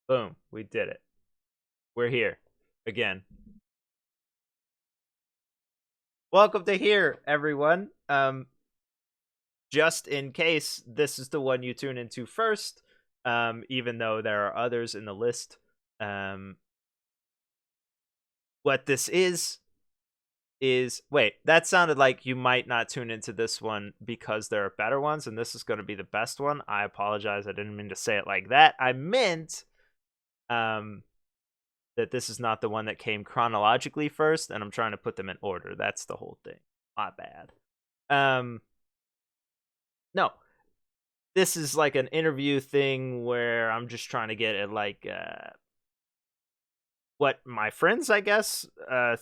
Boom, we did it. We're here again. Welcome to here, everyone. Just in case this is the one you tune into first, even though there are others in the list. What this is wait, that sounded like you might not tune into this one because there are better ones, and this is going to be the best one. I apologize. I didn't mean to say it like that. I meant that this is not the one that came chronologically first, and I'm trying to put them in order. That's the whole thing. My bad. No. This is like an interview thing where I'm just trying to get at what my friends, I guess,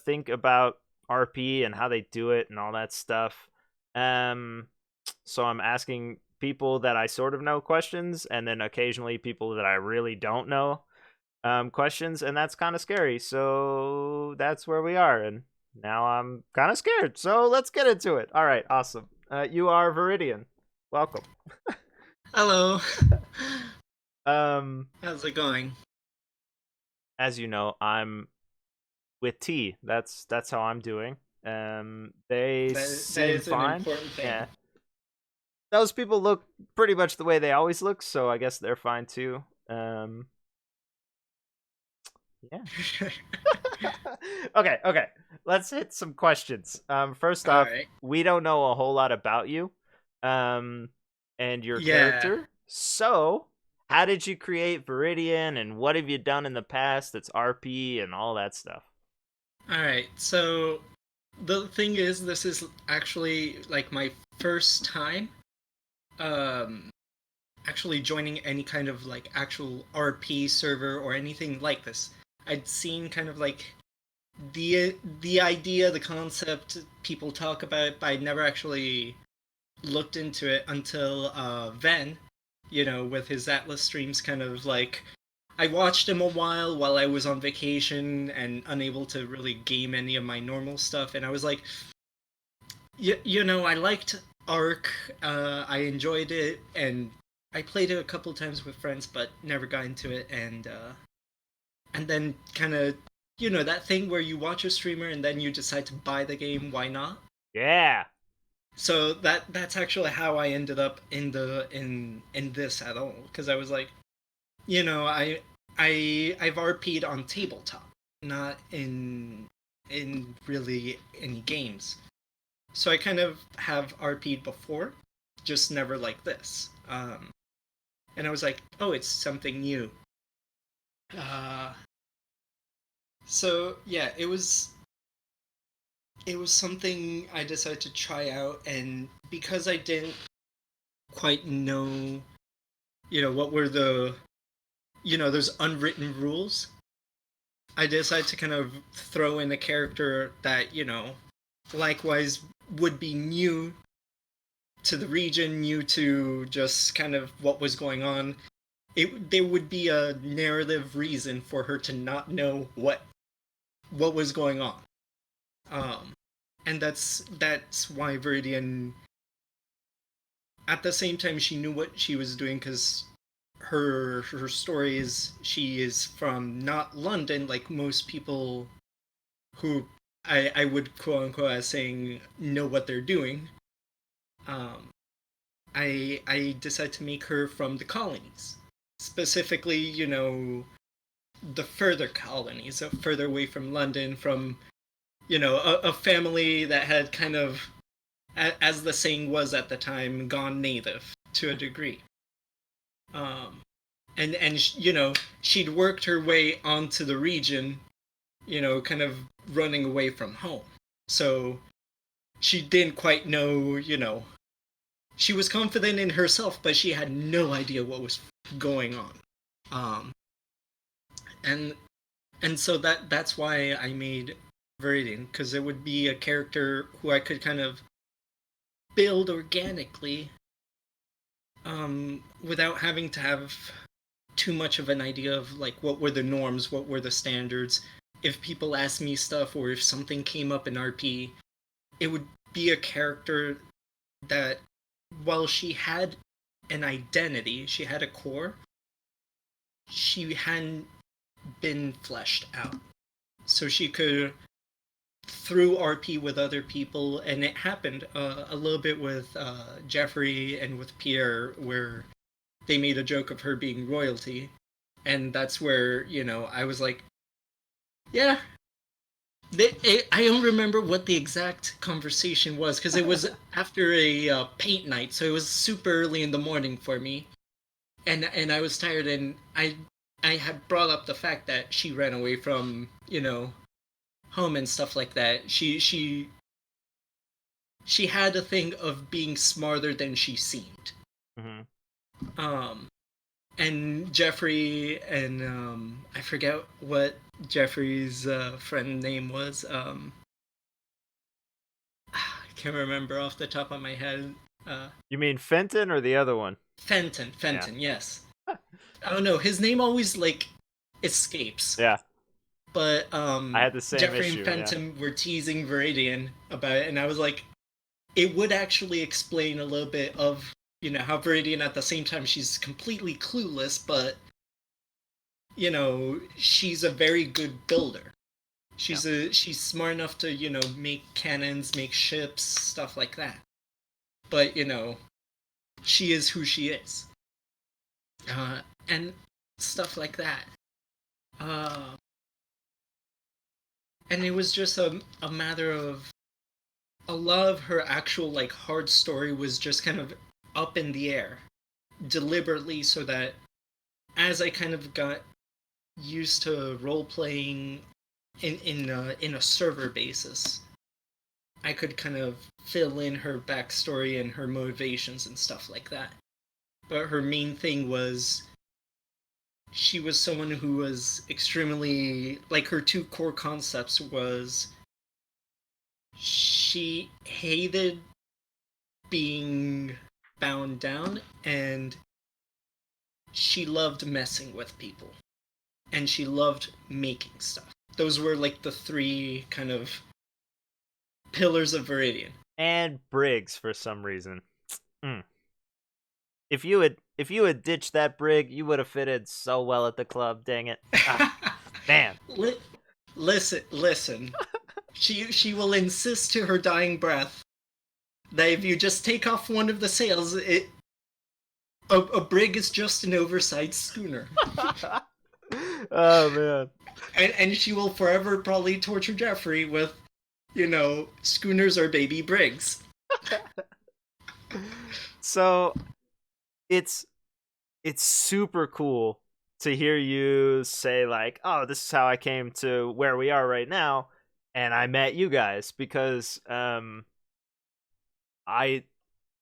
think about RP and how they do it and all that stuff. So I'm asking people that I sort of know questions, and then occasionally people that I really don't know questions, and that's kind of scary. So that's where we are, and now I'm kind of scared. So let's get into it. All right, awesome. You are Viridian. Welcome. Hello. Um, How's it going? as you know, I'm with T. That's how I'm doing. They That seem is an fine. important thing. Yeah, those people look pretty much the way they always look, so I guess they're fine too. Yeah. Okay. Let's hit some questions. First All off, right. we don't know a whole lot about you, um, and your Yeah. character. So, how did you create Viridian, and what have you done in the past that's RP and all that stuff? All right. So the thing is, this is actually like my first time um actually joining any kind of like actual RP server or anything like this. I'd seen kind of like the idea, the concept people talk about, but I'd never actually looked into it until Ven, with his Atlas streams kind of like I watched him a while I was on vacation and unable to really game any of my normal stuff, and I was like, I liked Ark, I enjoyed it, and I played it a couple times with friends, but never got into it, and then kind of, that thing where you watch a streamer and then you decide to buy the game. Why not? Yeah. So that's actually how I ended up in this at all, because I was like, I've RP'd on tabletop, not in really any games. So I kind of have RP'd before, just never like this. And I was like, oh, it's something new. Uh, so yeah, it was something I decided to try out, and because I didn't quite know, what were the, those unwritten rules, I decided to kind of throw in a character that, likewise would be new to the region, new to just kind of what was going on. There would be a narrative reason for her to not know what was going on. Um, and that's why Viridian, at the same time, she knew what she was doing, because her story is she is from not London like most people who I would quote unquote as saying know what they're doing. Um, I decided to make her from the colonies, specifically, the further colonies, further away from London, from a family that had kind of, as the saying was at the time, gone native to a degree. Um, and she'd worked her way onto the region, kind of running away from home. So she didn't quite know, she was confident in herself, but she had no idea what was going on. Um, and and so that's why I made Viridian, because it would be a character who I could kind of build organically, without having to have too much of an idea of like what were the norms, what were the standards. If people asked me stuff, or if something came up in RP, it would be a character that, while she had an identity, she had a core, she hadn't been fleshed out. So she could through RP with other people, and it happened a little bit with Jeffrey and with Pierre, where they made a joke of her being royalty, and that's where I was like, yeah. I don't remember what the exact conversation was because it was after a paint night, so it was super early in the morning for me, and I was tired, and I had brought up the fact that she ran away from home and stuff like that. She had a thing of being smarter than she seemed. Mm-hmm. And Jeffrey and I forget what Jeffrey's friend name was. I can't remember off the top of my head. You mean Fenton or the other one? Fenton, Yeah. yes. I don't know. His name always escapes. Yeah. But I had the same Jeffrey issue, and Fenton were teasing Viridian about it, and I was like, it would actually explain a little bit of how Viridian at the same time she's completely clueless, but she's a very good builder. She's smart enough to make cannons, make ships, stuff like that. But she is who she is, and stuff like that. And it was just a matter of a lot of her actual hard story was just kind of up in the air deliberately, so that as I kind of got used to role playing in a server basis, I could kind of fill in her backstory and her motivations and stuff like that. But her main thing was she was someone who was extremely her two core concepts was she hated being bound down, and she loved messing with people, and she loved making stuff. Those were the three kind of pillars of Viridian. And Briggs for some reason. If you had ditched that Brig, you would have fitted so well at the club. Dang it! Man. Listen. She will insist to her dying breath that if you just take off one of the sails, a brig is just an oversized schooner. Oh man. And she will forever probably torture Jeffrey with, schooners are baby brigs. So it's super cool to hear you say oh, this is how I came to where we are right now, and I met you guys because I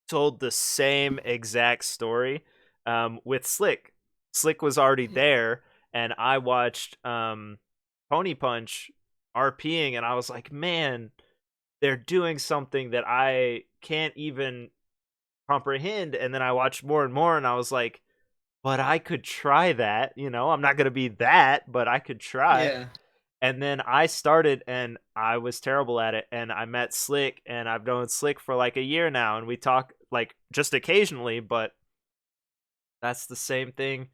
told the same exact story with Slick. Slick was already there, and I watched Pony Punch RPing, and I was like, man, they're doing something that I can't even comprehend. And then I watched more and more, and I was like, but I could try that. I'm not going to be that, but I could try. Yeah. And then I started, and I was terrible at it. And I met Slick, and I've known Slick for a year now, and we talk just occasionally, but that's the same thing.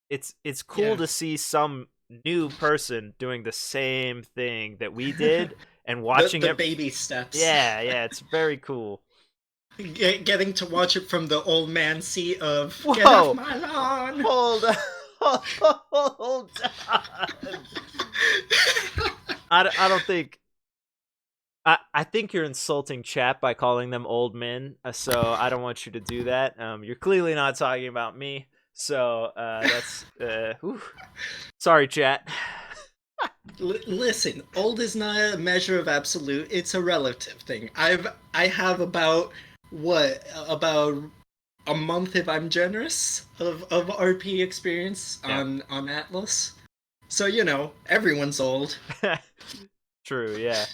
It's cool to see some new person doing the same thing that we did and watching the baby steps. Yeah, it's very cool. Getting to watch it from the old man seat of Whoa. Get off my lawn. Hold on. I don't think. I think you're insulting chat by calling them old men, so I don't want you to do that. You're clearly not talking about me, so that's. Sorry, chat. Listen, old is not a measure of absolute; it's a relative thing. I have about a month, if I'm generous, of RP experience on Atlas. So everyone's old. True, yeah.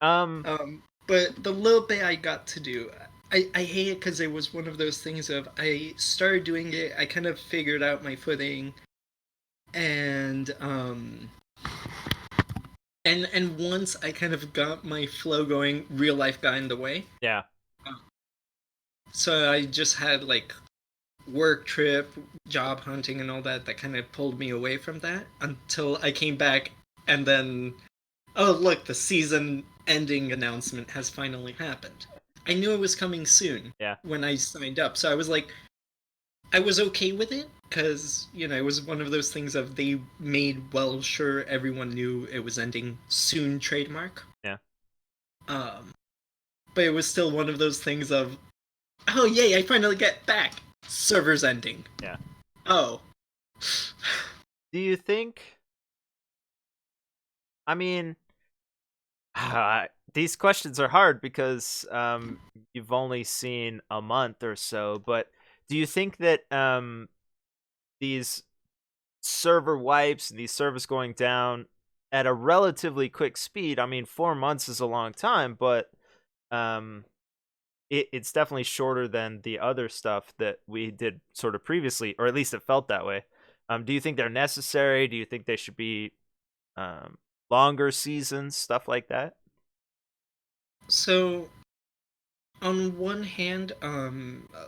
But the little bit I got to do, I hate it because it was one of those things of I started doing it, I kind of figured out my footing, and once I kind of got my flow going, real life got in the way. Yeah. So I just had work trip, job hunting, and all that kind of pulled me away from that until I came back, and then, oh, look, the season ending announcement has finally happened. I knew it was coming soon Yeah. when I signed up, so I was like, I was okay with it because, it was one of those things of they made well sure everyone knew it was ending soon trademark. Yeah. Um, but it was still one of those things of, oh, yay, I finally get back. Server's ending. Yeah. Oh. Do you think? I mean, these questions are hard because you've only seen a month or so. But do you think that these server wipes and these servers going down at a relatively quick speed? I mean, 4 months is a long time, but um, it's definitely shorter than the other stuff that we did sort of previously, or at least it felt that way. Do you think they're necessary? Do you think they should be um, longer seasons, stuff like that? So, on one hand, a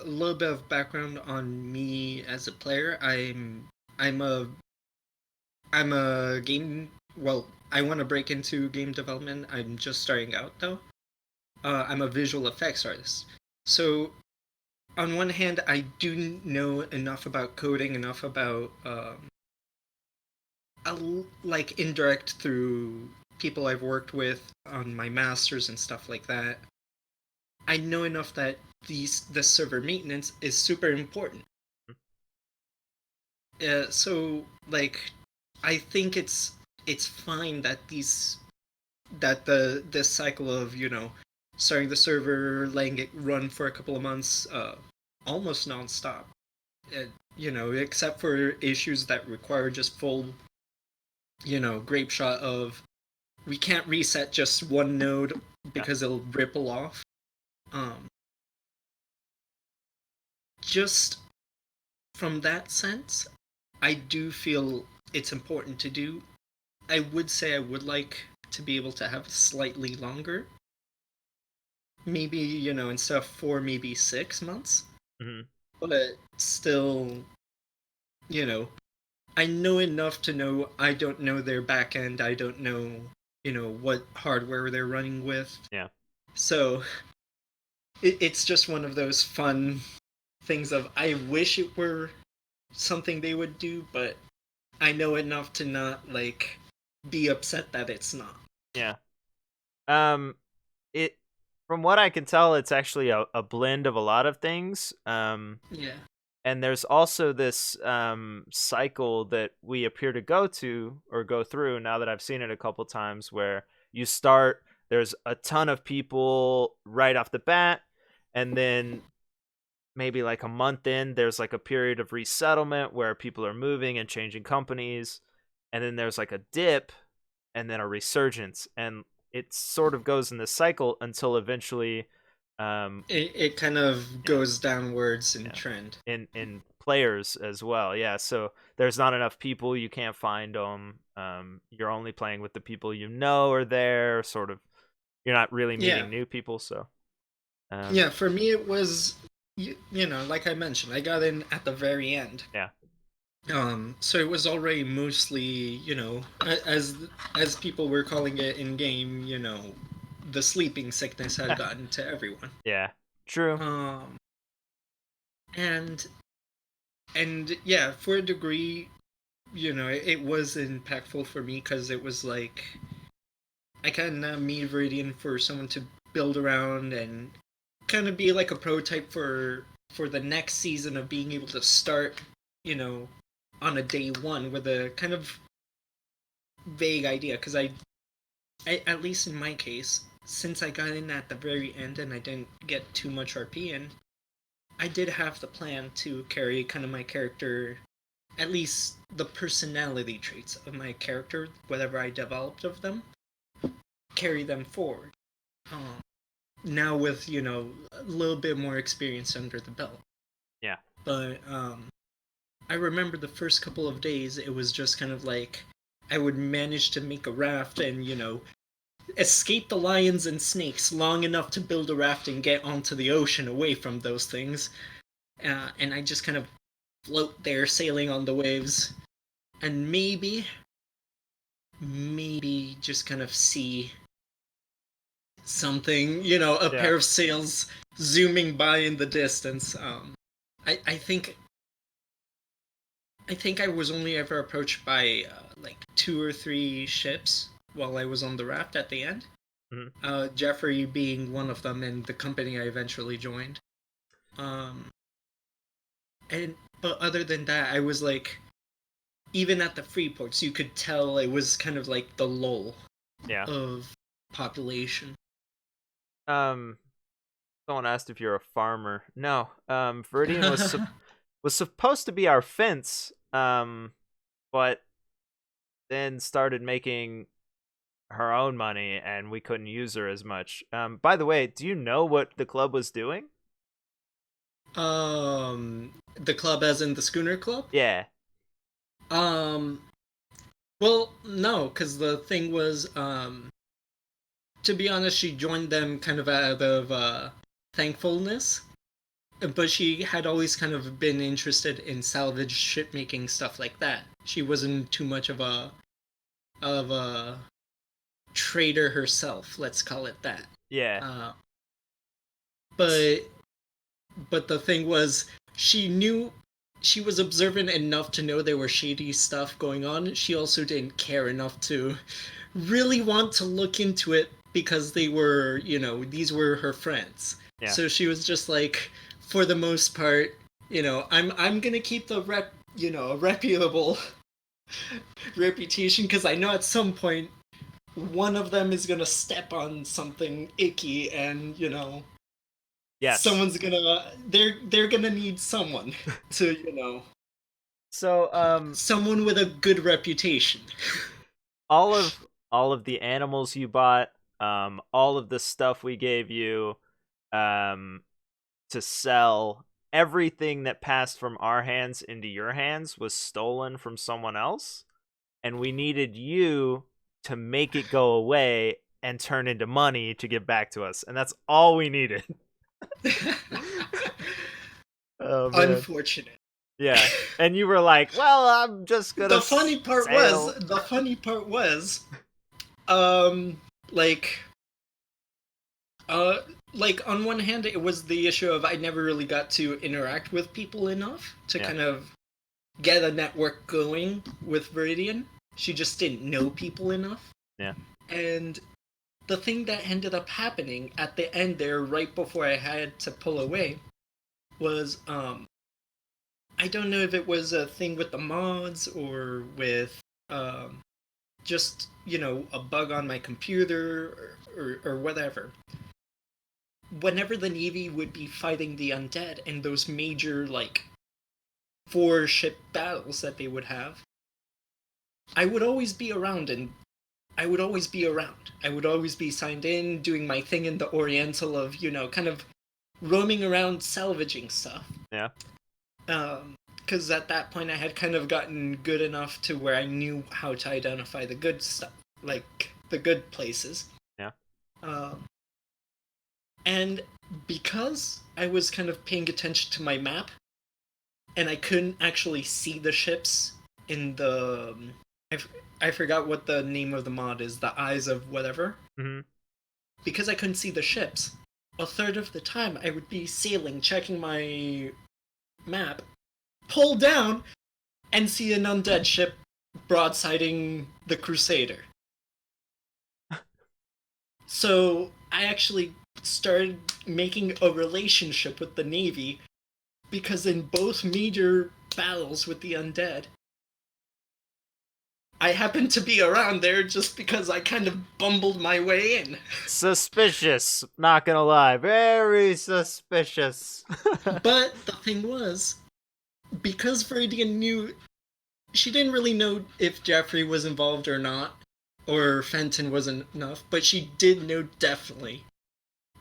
little bit of background on me as a player. I'm a I'm a game. Well, I want to break into game development. I'm just starting out though. I'm a visual effects artist. So, on one hand, I do know enough about coding, enough about like indirect through people I've worked with on my masters and stuff like that. I know enough that the server maintenance is super important. So like, I think it's fine that this cycle of starting the server, letting it run for a couple of months, almost nonstop. Uh, except for issues that require just full grape shot of we can't reset just one node Yeah. because it'll ripple off. Um, just from that sense, I do feel it's important to do. I would say I would like to be able to have slightly longer. Maybe, instead of 4, maybe 6 months. Hmm. But still, you know, I know enough to know I don't know their back end. I don't know, what hardware they're running with. Yeah. So it's just one of those fun things of I wish it were something they would do, but I know enough to not like be upset that it's not. Yeah. Um, it from what I can tell, it's actually a blend of a lot of things. Yeah. And there's also this cycle that we appear to go through now that I've seen it a couple times, where you start, there's a ton of people right off the bat, and then maybe like a month in, there's like a period of resettlement where people are moving and changing companies, and then there's like a dip and then a resurgence, and it sort of goes in this cycle until eventually It kind of yeah, goes downwards in yeah, trend. in players as well. Yeah, so there's not enough people, you can't find them. You're only playing with the people you know are there, sort of. You're not really Yeah. meeting new people, so Yeah, for me it was like I mentioned, I got in at the very end. yeah. So it was already mostly, as people were calling it in game, the sleeping sickness had gotten to everyone. Yeah, true. Um and yeah, for a degree, it was impactful for me because it was like I kind of made Viridian for someone to build around and kind of be like a prototype for the next season of being able to start, you know, on a day one with a kind of vague idea. Because at least in my case, since I got in at the very end and I didn't get too much RP in, I did have the plan to carry kind of my character, at least the personality traits of my character, whatever I developed of them, carry them forward. Now with a little bit more experience under the belt. Yeah. But I remember the first couple of days it was just kind of like I would manage to make a raft and escape the lions and snakes long enough to build a raft and get onto the ocean away from those things. and I just kind of float there, sailing on the waves, and maybe just kind of see something, a Yeah. pair of sails zooming by in the distance. I, I think I think I was only ever approached by like 2 or 3 ships while I was on the raft at the end. Mhm. Jeffrey being one of them, and the company I eventually joined. Um, and but other than that, I was like, even at the free ports, you could tell it was kind of like the lull Yeah. of population. Um, Someone asked if you're a farmer. No. Viridian was supposed to be our fence. But then started making her own money, and we couldn't use her as much. By the way, do you know what the club was doing? The club, as in the schooner club. Yeah. Um, well, no, because the thing was, to be honest, she joined them kind of out of thankfulness, but she had always kind of been interested in salvage shipmaking stuff like that. She wasn't too much of a trader herself, let's call it that. Yeah. Uh, but the thing was, she knew she was observant enough to know there were shady stuff going on. She also didn't care enough to really want to look into it because they were, these were her friends. Yeah. So she was just like, for the most part, I'm gonna keep the a reputable reputation because I know at some point one of them is gonna step on something icky, and Yes. someone's gonna they're gonna need someone to So someone with a good reputation. all of the animals you bought, all of the stuff we gave you um to sell, everything that passed from our hands into your hands was stolen from someone else, and we needed you to make it go away and turn into money to give back to us, and that's all we needed. Oh man. Unfortunate. Yeah. And you were like, "Well, I'm just going to sail." The funny part was um like uh like on one hand it was the issue of I never really got to interact with people enough to Yeah. kind of get a network going with Viridian. She just didn't know people enough. Yeah. And the thing that ended up happening at the end there, right before I had to pull away, was I don't know if it was a thing with the mods or with just a bug on my computer or whatever. Whenever the Navy would be fighting the undead in those major like 4-ship battles that they would have, I would always be around, and I would always be around. I would always be signed in, doing my thing in the Oriental of, kind of roaming around salvaging stuff. Yeah. Because at that point I had kind of gotten good enough to where I knew how to identify the good stuff, like the good places. Yeah. And because I was kind of paying attention to my map, and I couldn't actually see the ships in the I forgot what the name of the mod is, the eyes of whatever. Mm-hmm. Because I couldn't see the ships, a third of the time I would be sailing, checking my map, pull down, and see an undead ship broadsiding the Crusader. So I actually started making a relationship with the Navy, because in both major battles with the undead, I happened to be around there just because I kind of bumbled my way in. Suspicious, not gonna lie, very suspicious. But the thing was, because Viridian knew, she didn't really know if Jeffrey was involved or not, or Fenton wasn't enough, but she did know definitely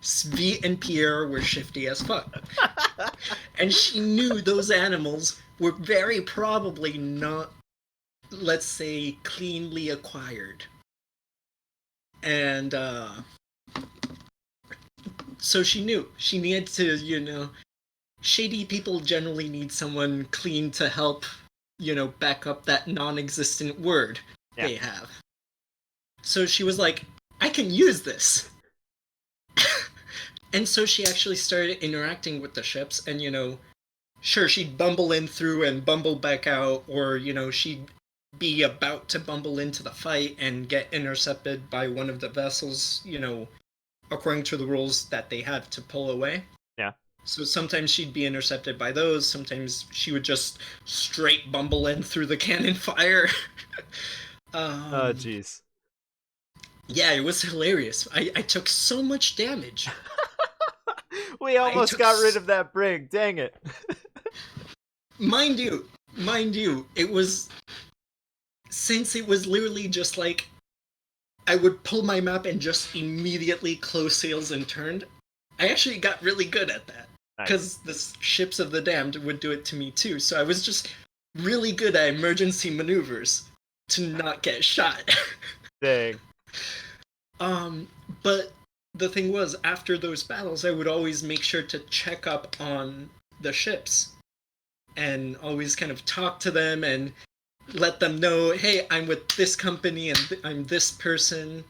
Svi and Pierre were shifty as fuck. And she knew those animals were very probably not, let's say, cleanly acquired. And so she knew she needed to, shady people generally need someone clean to help, back up that non-existent word Yeah. they have. So she was like, I can use this. And so she actually started interacting with the ships, and sure, she'd bumble in through and bumble back out, or she'd be about to bumble into the fight and get intercepted by one of the vessels, according to the rules that they had to pull away. Yeah. So sometimes she'd be intercepted by those, sometimes she would just straight bumble in through the cannon fire. Oh, jeez. Yeah, it was hilarious. I took so much damage. We almost got rid of that brig. Dang it. Mind you, it was, since it was literally just like, I would pull my map and just immediately close sails and turned, I actually got really good at that. Because the ships of the damned would do it to me too, so I was just really good at emergency maneuvers to not get shot. Dang. But the thing was, after those battles, I would always make sure to check up on the ships and always kind of talk to them and let them know, hey, I'm with this company and I'm this person,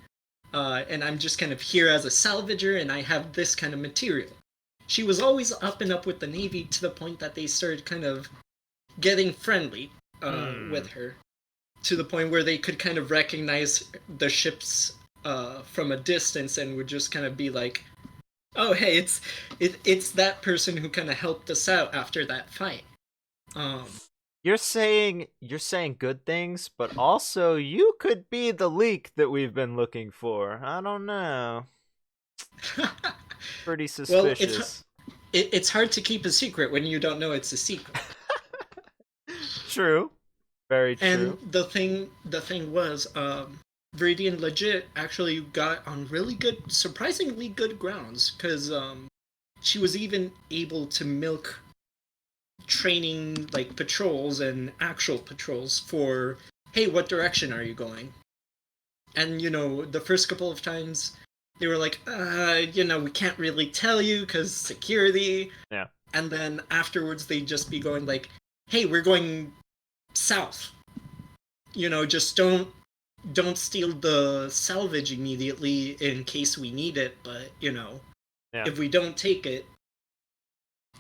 and I'm just kind of here as a salvager and I have this kind of material. She was always up and up with the Navy to the point that they started kind of getting friendly with her, to the point where they could kind of recognize the ships from a distance and would just kind of be like, oh, hey, it's that person who kind of helped us out after that fight. You're saying good things, but also you could be the leak that we've been looking for. I don't know. Pretty suspicious. Well, it's hard to keep a secret when you don't know it's a secret. True. Very true. And the thing was, Viridian legit actually got on really good, surprisingly good grounds, because she was even able to milk training, like, patrols and actual patrols for, hey, what direction are you going? And, the first couple of times, they were like, we can't really tell you because security. Yeah. And then afterwards, they'd just be going like, hey, we're going south. Just don't steal the salvage immediately in case we need it, but, if we don't take it,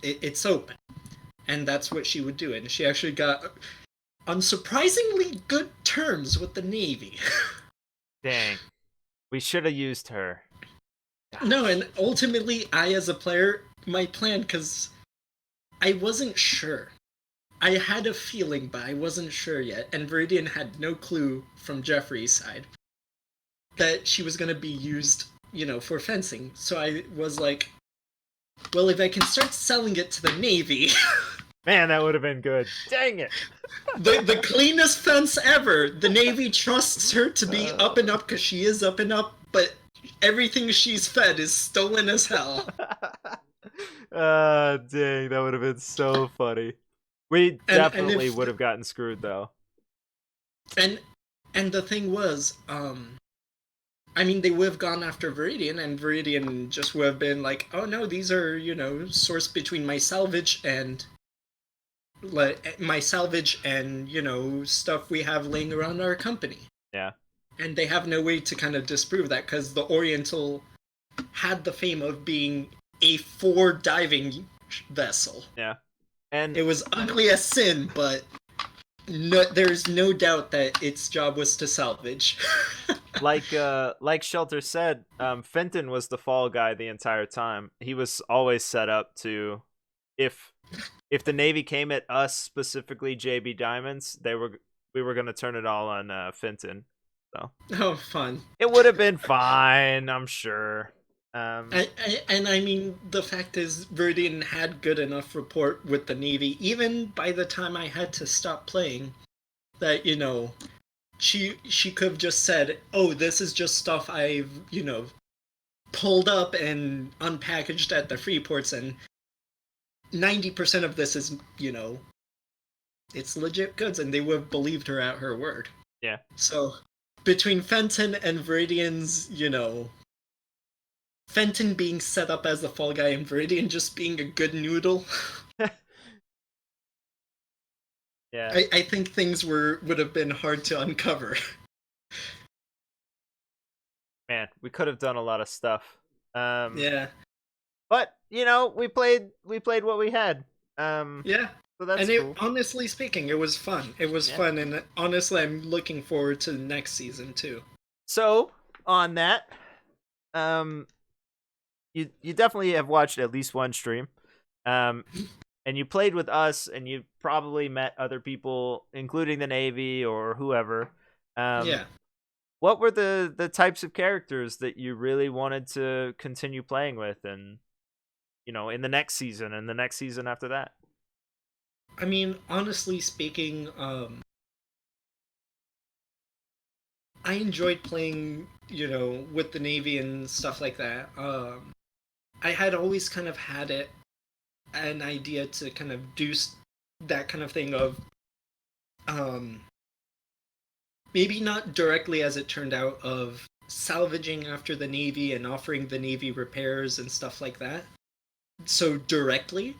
it's open. And that's what she would do. And she actually got on surprisingly good terms with the Navy. Dang. We should have used her. No, and ultimately, I, as a player, my plan, because I wasn't sure. I had a feeling, but I wasn't sure yet. And Viridian had no clue from Jeffrey's side that she was going to be used, for fencing. So I was like, well, if I can start selling it to the Navy... Man, that would have been good. Dang it. the cleanest fence ever. The Navy trusts her to be up and up because she is up and up, but everything she's fed is stolen as hell. Dang, that would have been so funny. We definitely would have gotten screwed, though. And the thing was, they would have gone after Viridian, and Viridian just would have been like, oh no, these are, sourced between my salvage and stuff we have laying around our company. Yeah. And they have no way to kind of disprove that, because the Oriental had the fame of being a 4 diving vessel. Yeah. And it was ugly as sin, but there's no doubt that its job was to salvage. like Shelter said, Fenton was the fall guy the entire time. He was always set up to, if the Navy came at us, specifically JB Diamonds, we were gonna turn it all on Fenton. So. Oh, fun! It would have been fine, I'm sure. The fact is, Viridian had good enough rapport with the Navy, even by the time I had to stop playing, that, she could have just said, oh, this is just stuff I've, pulled up and unpackaged at the free ports, and 90% of this is, it's legit goods, and they would have believed her at her word. Yeah. So, between Fenton and Viridian's, Fenton being set up as the fall guy and Viridian just being a good noodle, Yeah. I think things would have been hard to uncover. Man, we could have done a lot of stuff. Yeah, But we played what we had. Um, yeah. so that's And it, cool. honestly speaking, it was fun. It was Yeah. fun, and honestly, I'm looking forward to the next season too. So on that, um, you definitely have watched at least one stream. Um, and you played with us, and you probably met other people, including the Navy or whoever. Um, Yeah. what were the types of characters that you really wanted to continue playing with, and in the next season and the next season after that? I mean, honestly speaking, I enjoyed playing, with the Navy and stuff like that. I had always kind of had an idea to kind of do that kind of thing of, um, maybe not directly as it turned out, of salvaging after the Navy and offering the Navy repairs and stuff like that. So directly,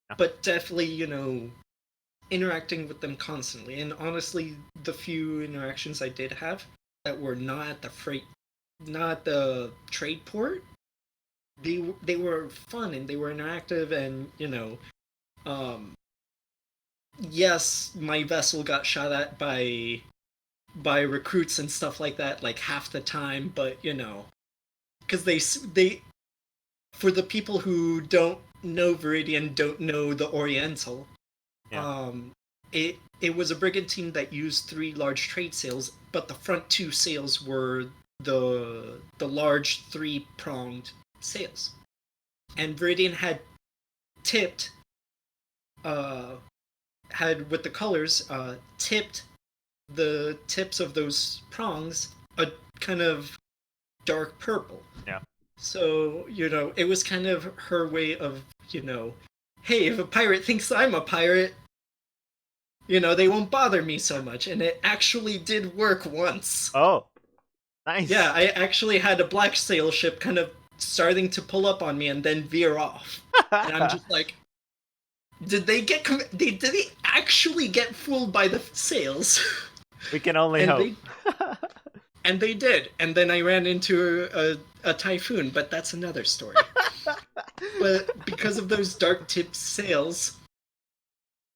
Yeah. but definitely, interacting with them constantly. And honestly, the few interactions I did have that were not at not the trade port, they were fun and they were interactive, and um, yes, my vessel got shot at by recruits and stuff like that, like half the time, but because they for the people who don't know Viridian, don't know the Oriental. Yeah. It was a brigantine that used three large trade sails, but the front two sails were the large three-pronged sails. And Viridian had tipped, uh, had with the colors, tipped the tips of those prongs a kind of dark purple. Yeah. So, it was kind of her way of, hey, if a pirate thinks I'm a pirate, they won't bother me so much. And it actually did work once. Oh, nice. Yeah, I actually had a black sail ship kind of starting to pull up on me and then veer off. And I'm just like, did they actually get fooled by the sails? We can only and hope. and they did. And then I ran into a typhoon, but that's another story. But because of those dark tipped sails,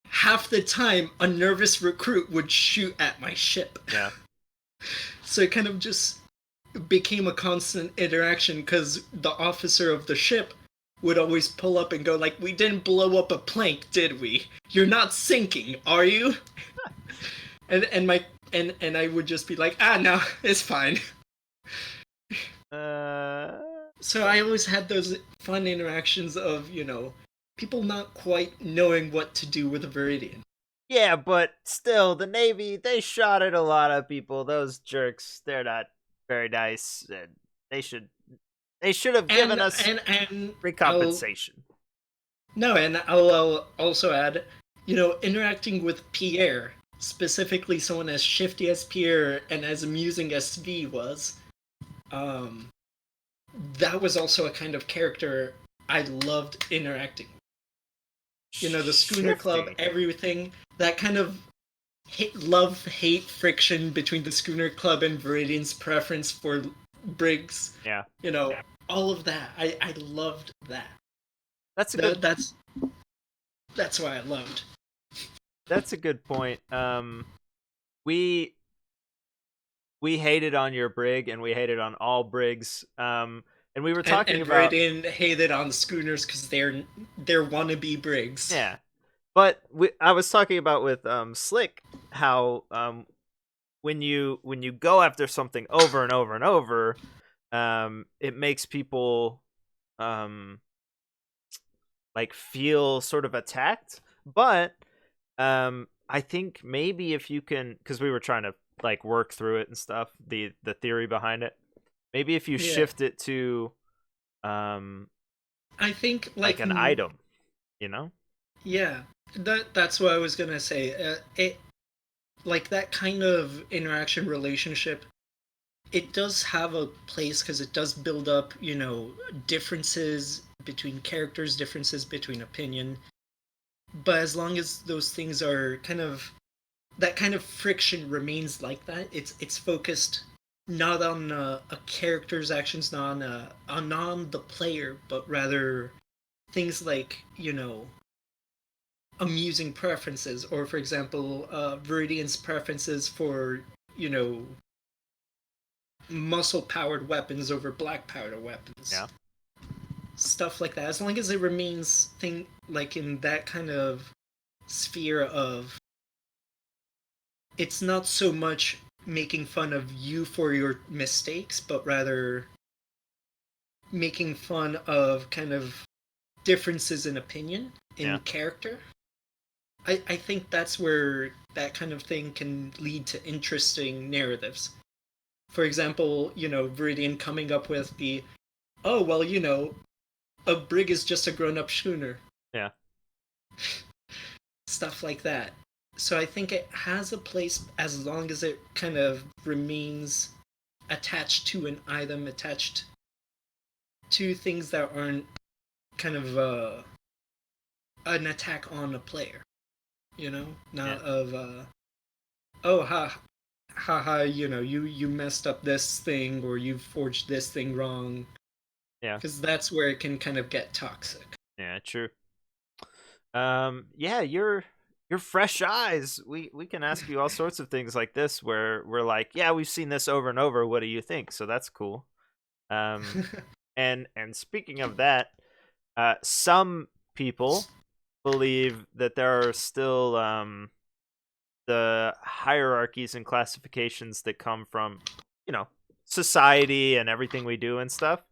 half the time a nervous recruit would shoot at my ship. Yeah. So it kind of just became a constant interaction, because the officer of the ship would always pull up and go like, "We didn't blow up a plank, did we? You're not sinking, are you?" and I would just be like, "Ah, no, it's fine." So I always had those fun interactions of, people not quite knowing what to do with a Viridian. Yeah, but still, the Navy, they shot at a lot of people. Those jerks, they're not very nice. And they should have given us and recompensation. I'll also add, interacting with Pierre, specifically someone as shifty as Pierre and as amusing as V was, that was also a kind of character I loved interacting with. The schooner Shifty. club, everything, that kind of love-hate friction between the schooner club and Viridian's preference for Briggs. Yeah. All of that. I loved that. That's a good. That's why I loved. That's a good point. We hated on your brig, and we hated on all brigs. And we were talking about Viridian hated on schooners because they're wannabe brigs. Yeah, but I was talking about with Slick how when you go after something over and over and over, it makes people like feel sort of attacked. But I think maybe if you can, because we were trying to like work through it and stuff, the theory behind it. Maybe if you shift it to I think like an item, Yeah, that's what I was gonna say. It, like, that kind of interaction relationship, it does have a place because it does build up, differences between characters, differences between opinion, but as long as those things are that kind of friction remains like that, it's focused not on a character's actions, not on on the player, but rather things like, amusing preferences, or for example, Viridian's preferences for, you know muscle powered weapons over black powder weapons, Yeah. stuff like that. As long as it remains thing like in that kind of sphere of, it's not so much making fun of you for your mistakes, but rather making fun of kind of differences in opinion, in Yeah. character. I think that's where that kind of thing can lead to interesting narratives. For example, Viridian coming up with the, oh, well, a brig is just a grown up schooner, Yeah. stuff like that. So I think it has a place as long as it kind of remains attached to an item, attached to things that aren't kind of an attack on a player, Yeah. not of oh ha, you messed up this thing, or you forged this thing wrong, Yeah. because that's where it can kind of get toxic. Yeah. True. Yeah, you're fresh eyes. We can ask you all sorts of things like this where we're like, yeah, we've seen this over and over. What do you think? So that's cool. Um, and speaking of that, some people believe that there are still the hierarchies and classifications that come from, you know, society and everything we do and stuff.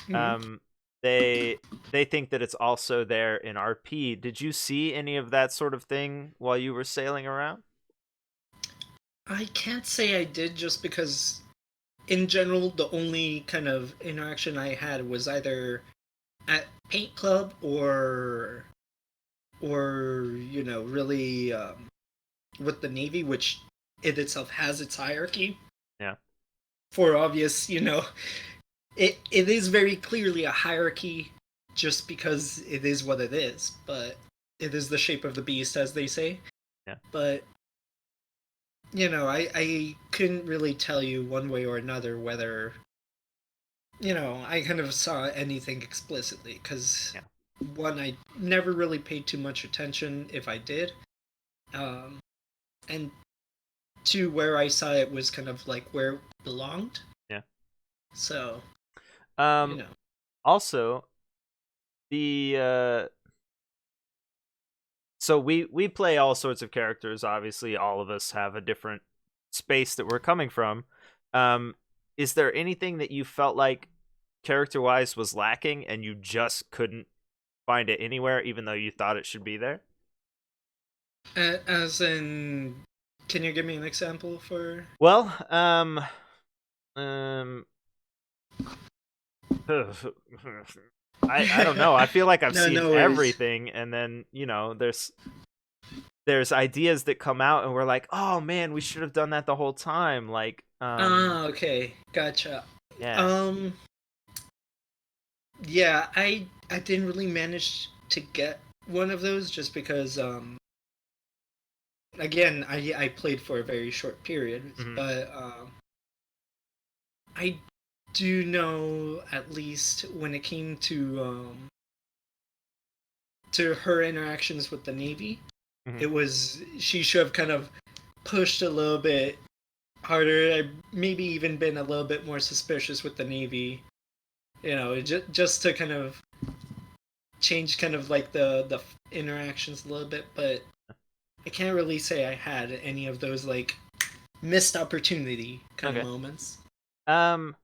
Mhm. Um, they think that it's also there in RP. Did you see any of that sort of thing while you were sailing around? I can't say I did, just because in general the only kind of interaction I had was either at paint club, or really, with the Navy, which it itself has its hierarchy Yeah. for obvious, it is very clearly a hierarchy, just because it is what it is, but it is the shape of the beast, as they say. Yeah. But I couldn't really tell you one way or another whether I kind of saw anything explicitly, because Yeah. one, I never really paid too much attention if I did, um, and two, where I saw it was kind of like where it belonged. Yeah. So you Um know, also the so we play all sorts of characters. Obviously, all of us have a different space that we're coming from. Um is there anything that you felt like character wise was lacking and you just couldn't find it anywhere even though you thought it should be there? as in, can you give me an example for? Well, um I don't know. I feel like I've No, seen no worries. everything, and then there's ideas that come out, and we're like, oh man, we should have done that the whole time. Like, Ah, okay, gotcha. yeah. Um, yeah, I didn't really manage to get one of those, just because, again, I played for a very short period, Hmm. but I do know, at least when it came to her interactions with the Navy, Hmm. it was, she should have kind of pushed a little bit harder. I maybe even been a little bit more suspicious with the Navy, just to kind of change kind of like the interactions a little bit. But I can't really say I had any of those like missed opportunity kind of Okay. moments. Um,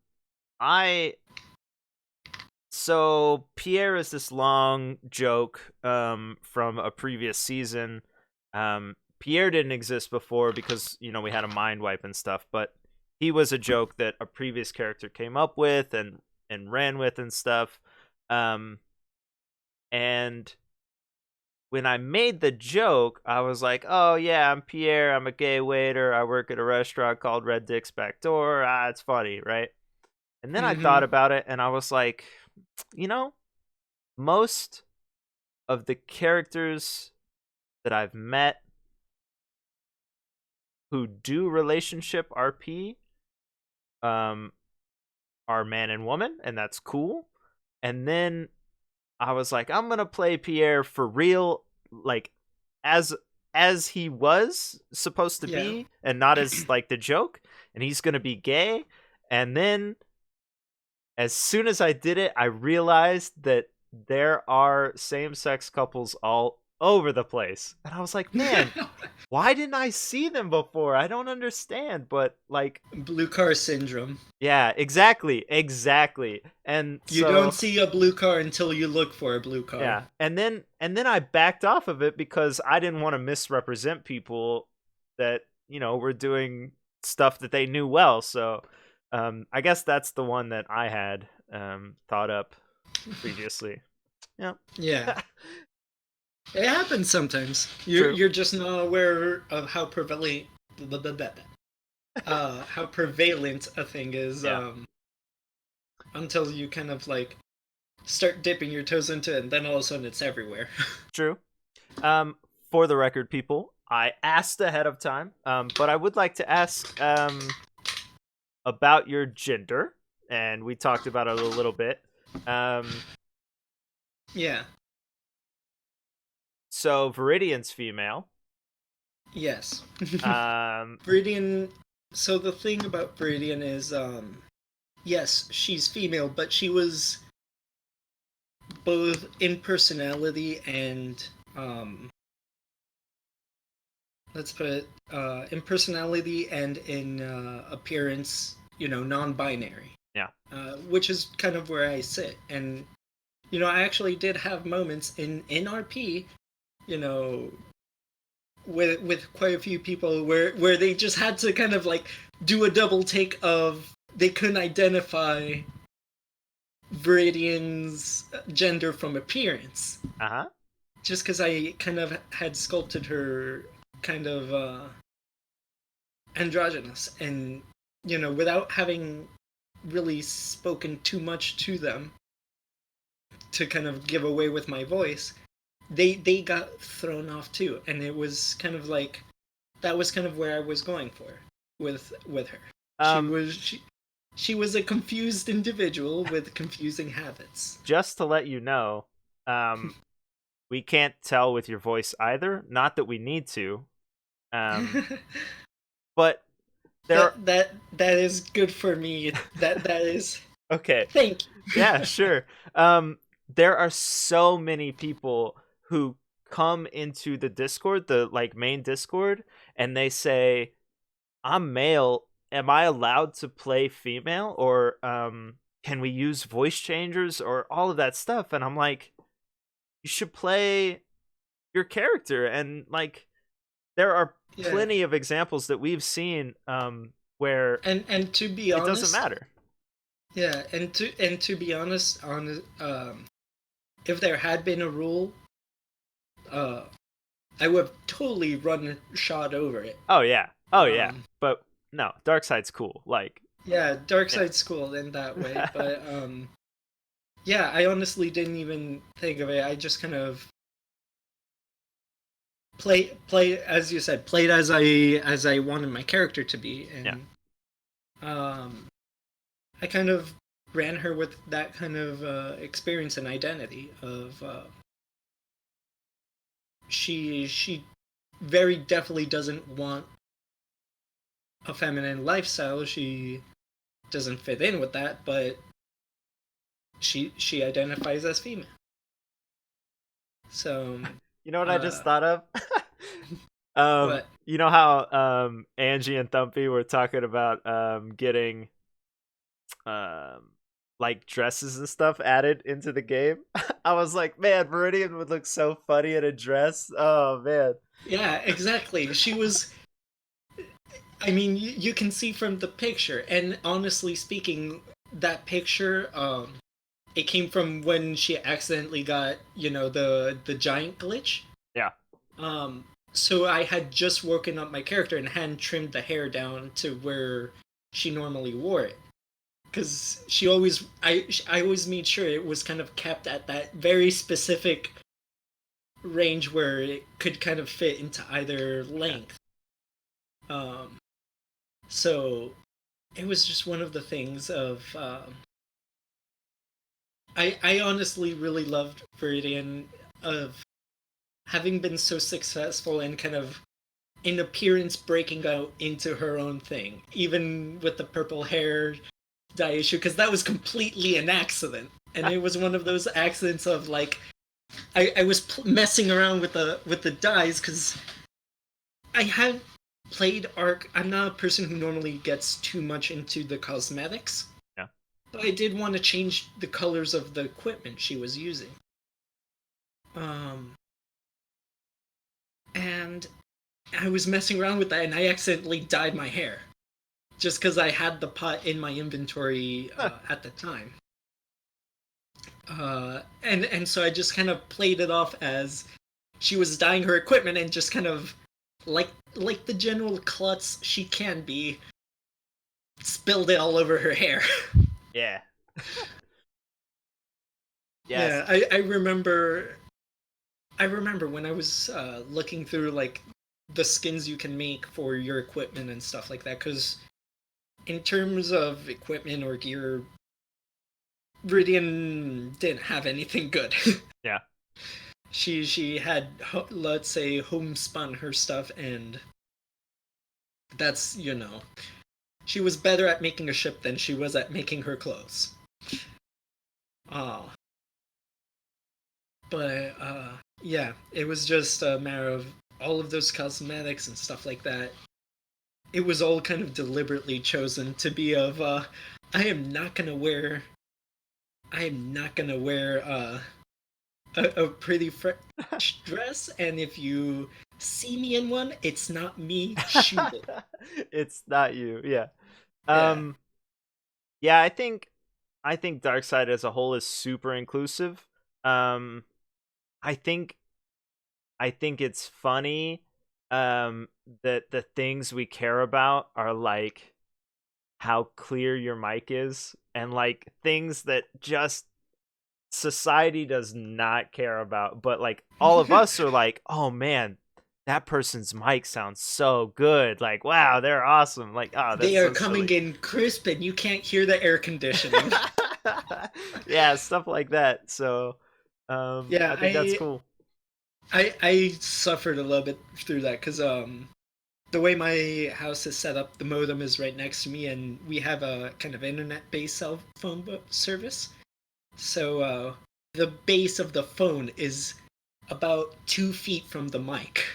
I so Pierre is this long joke from a previous season. Pierre didn't exist before because we had a mind wipe and stuff, but he was a joke that a previous character came up with and ran with and stuff. Um, and when I made the joke, I was like, "Oh yeah, I'm Pierre. I'm a gay waiter. I work at a restaurant called Red Dick's Back Door. Ah, it's funny, right?" And then I thought Mm-hmm. about it, and I was like, you know, most of the characters that I've met who do relationship RP are man and woman, and that's cool. And then I was like, I'm gonna play Pierre for real, like as he was supposed to Yeah. be, and not as like the joke. And he's gonna be gay. And then as soon as I did it, I realized that there are same-sex couples all over the place, and I was like, man, why didn't I see them before? I don't understand. But like, Blue car syndrome. yeah, exactly. And You so don't see a blue car until you look for a blue car. yeah, and then I backed off of it because I didn't want to misrepresent people that, were doing stuff that they knew well. So I guess that's the one that I had thought up previously. Yeah. Yeah. It happens sometimes. True. You're just not aware of how prevalent a thing is, Yeah. until you kind of like start dipping your toes into it, and then all of a sudden it's everywhere. True. For the record, people, I asked ahead of time, but I would like to ask about your gender, and we talked about it a little bit. Yeah. So Viridian's female. Yes. Um, Viridian. So the thing about Viridian is, yes, she's female, but she was both in personality and, let's put it, in personality and in appearance, non-binary. Yeah. Which is kind of where I sit. And, I actually did have moments in RP, with quite a few people where they just had to kind of like do a double take of they couldn't identify Viridian's gender from appearance. Uh-huh. Just because I kind of had sculpted her kind of androgynous, and without having really spoken too much to them to kind of give away with my voice, they got thrown off too. And it was kind of like that was kind of where I was going for with her. She was a confused individual with confusing habits. Just to let you know, we can't tell with your voice either. Not that we need to, but that is good for me. That is okay. Thank you. Yeah, sure. There are so many people who come into the Discord, the like main Discord, and they say, "I'm male. Am I allowed to play female, or can we use voice changers, or all of that stuff?" And I'm like, you should play your character. And like, there are plenty of examples that we've seen where and to be honest, it doesn't matter. Yeah, and to be honest, if there had been a rule, I would have totally run shot over it. Oh yeah, but no, Darkside's cool. Like, yeah, Darkside's cool in that way, but yeah, I honestly didn't even think of it. I just kind of play as you said, played as I wanted my character to be, and I kind of ran her with that kind of experience and identity of she very definitely doesn't want a feminine lifestyle. She doesn't fit in with that, but she identifies as female. So you know what I just thought of? What? You know how Angie and Thumpy were talking about getting like dresses and stuff added into the game? I was like, man, Viridian would look so funny in a dress. Oh man. Yeah, exactly. She was, I mean, you can see from the picture, and honestly speaking, that picture, it came from when she accidentally got, the giant glitch. Yeah. So I had just woken up my character and hadn't trimmed the hair down to where she normally wore it. Because I always made sure it was kind of kept at that very specific range where it could kind of fit into either Yeah. length. Um, so it was just one of the things of I honestly really loved Viridian of having been so successful and kind of in appearance breaking out into her own thing, even with the purple hair dye issue, because that was completely an accident. And it was one of those accidents of like I was messing around with the dyes because I had played Arc. I'm not a person who normally gets too much into the cosmetics, Yeah. but I did want to change the colors of the equipment she was using. And I was messing around with that, and I accidentally dyed my hair just because I had the pot in my inventory at the time. And so I just kind of played it off as she was dyeing her equipment and just kind of like the general klutz she can be, spilled it all over her hair. Yeah. Yes. Yeah, I remember when I was looking through like the skins you can make for your equipment and stuff like that, because in terms of equipment or gear, Viridian didn't have anything good. Yeah. She had, let's say, homespun her stuff, and that's, she was better at making a ship than she was at making her clothes. Uh, but yeah, it was just a matter of all of those cosmetics and stuff like that. It was all kind of deliberately chosen to be of I am not gonna wear a pretty fresh dress, and if you see me in one, it's not me. Shoot it. It's not you. Yeah. Yeah. Yeah, I think Darkseid as a whole is super inclusive. Um I think it's funny that the things we care about are like how clear your mic is and like things that just society does not care about, but like all of us are like, oh man, that person's mic sounds so good, like wow, they're awesome, like oh, They that's are so coming silly. in crisp, and you can't hear the air conditioning. Yeah, stuff like that. So Yeah, I think that's cool. I suffered a little bit through that because the way my house is set up, the modem is right next to me, and we have a kind of internet-based cell phone service. So the base of the phone is about 2 feet from the mic.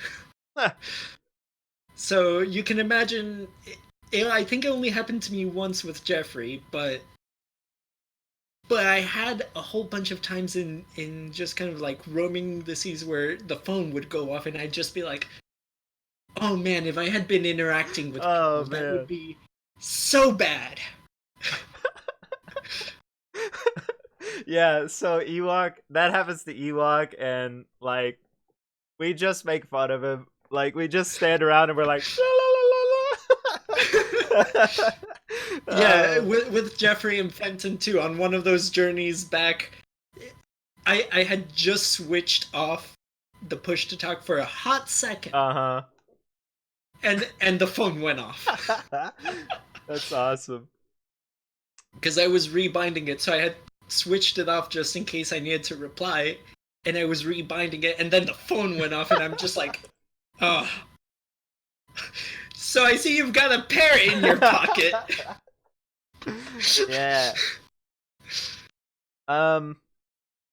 So you can imagine. I think it only happened to me once with Jeffrey, but I had a whole bunch of times in just kind of like roaming the seas where the phone would go off, and I'd just be like, "Oh man, if I had been interacting with Oh people, that would man. be so bad." Yeah, so Ewok, that happens to Ewok, and like we just make fun of him. Like we just stand around and we're like, la, la, la, la. Yeah, with Jeffrey and Fenton too. On one of those journeys back, I had just switched off the push to talk for a hot second, Uh and the phone went off huh. That's awesome. because I was rebinding it, so I had switched it off just in case I needed to reply, and I was rebinding it, and then the phone went off, and I'm just like, oh. So I see you've got a parrot in your pocket. Yeah.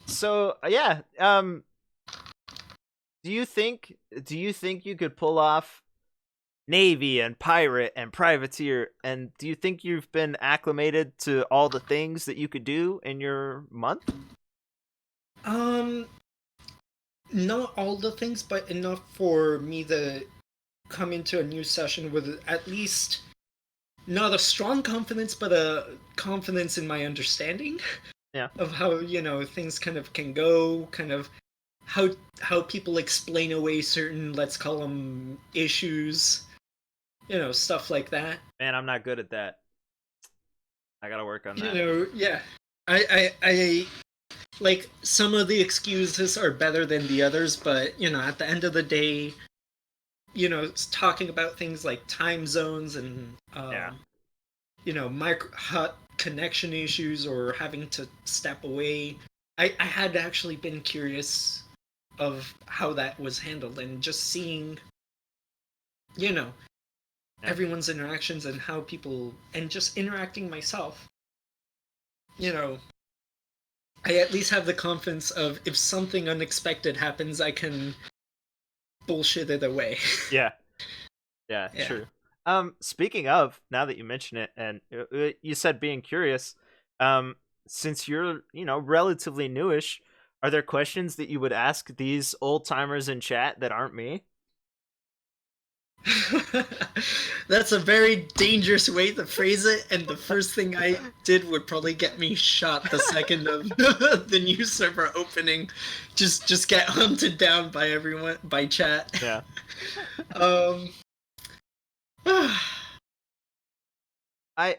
So yeah. Do you think you could pull off Navy and pirate and privateer, and do you think you've been acclimated to all the things that you could do in your month? Um, not all the things, but enough for me to come into a new session with at least not a strong confidence, but a confidence in my understanding Yeah. of how things kind of can go, kind of how people explain away certain, let's call them, issues, stuff like that. Man, I'm not good at that. I gotta work on that. Yeah. I like some of the excuses are better than the others, but at the end of the day, talking about things like time zones and Yeah. micro hot connection issues or having to step away. I had actually been curious of how that was handled and just seeing, you know, Yeah. everyone's interactions and how people and just interacting myself. You know, I at least have the confidence of if something unexpected happens, I can bullshit it away. Yeah. Yeah, Yeah. true. Speaking of, now that you mention it, and you said being curious, since you're, relatively newish, are there questions that you would ask these old timers in chat that aren't me? That's a very dangerous way to phrase it, and the first thing I did would probably get me shot the second of the new server opening. Just get hunted down by everyone by chat. Yeah. Um I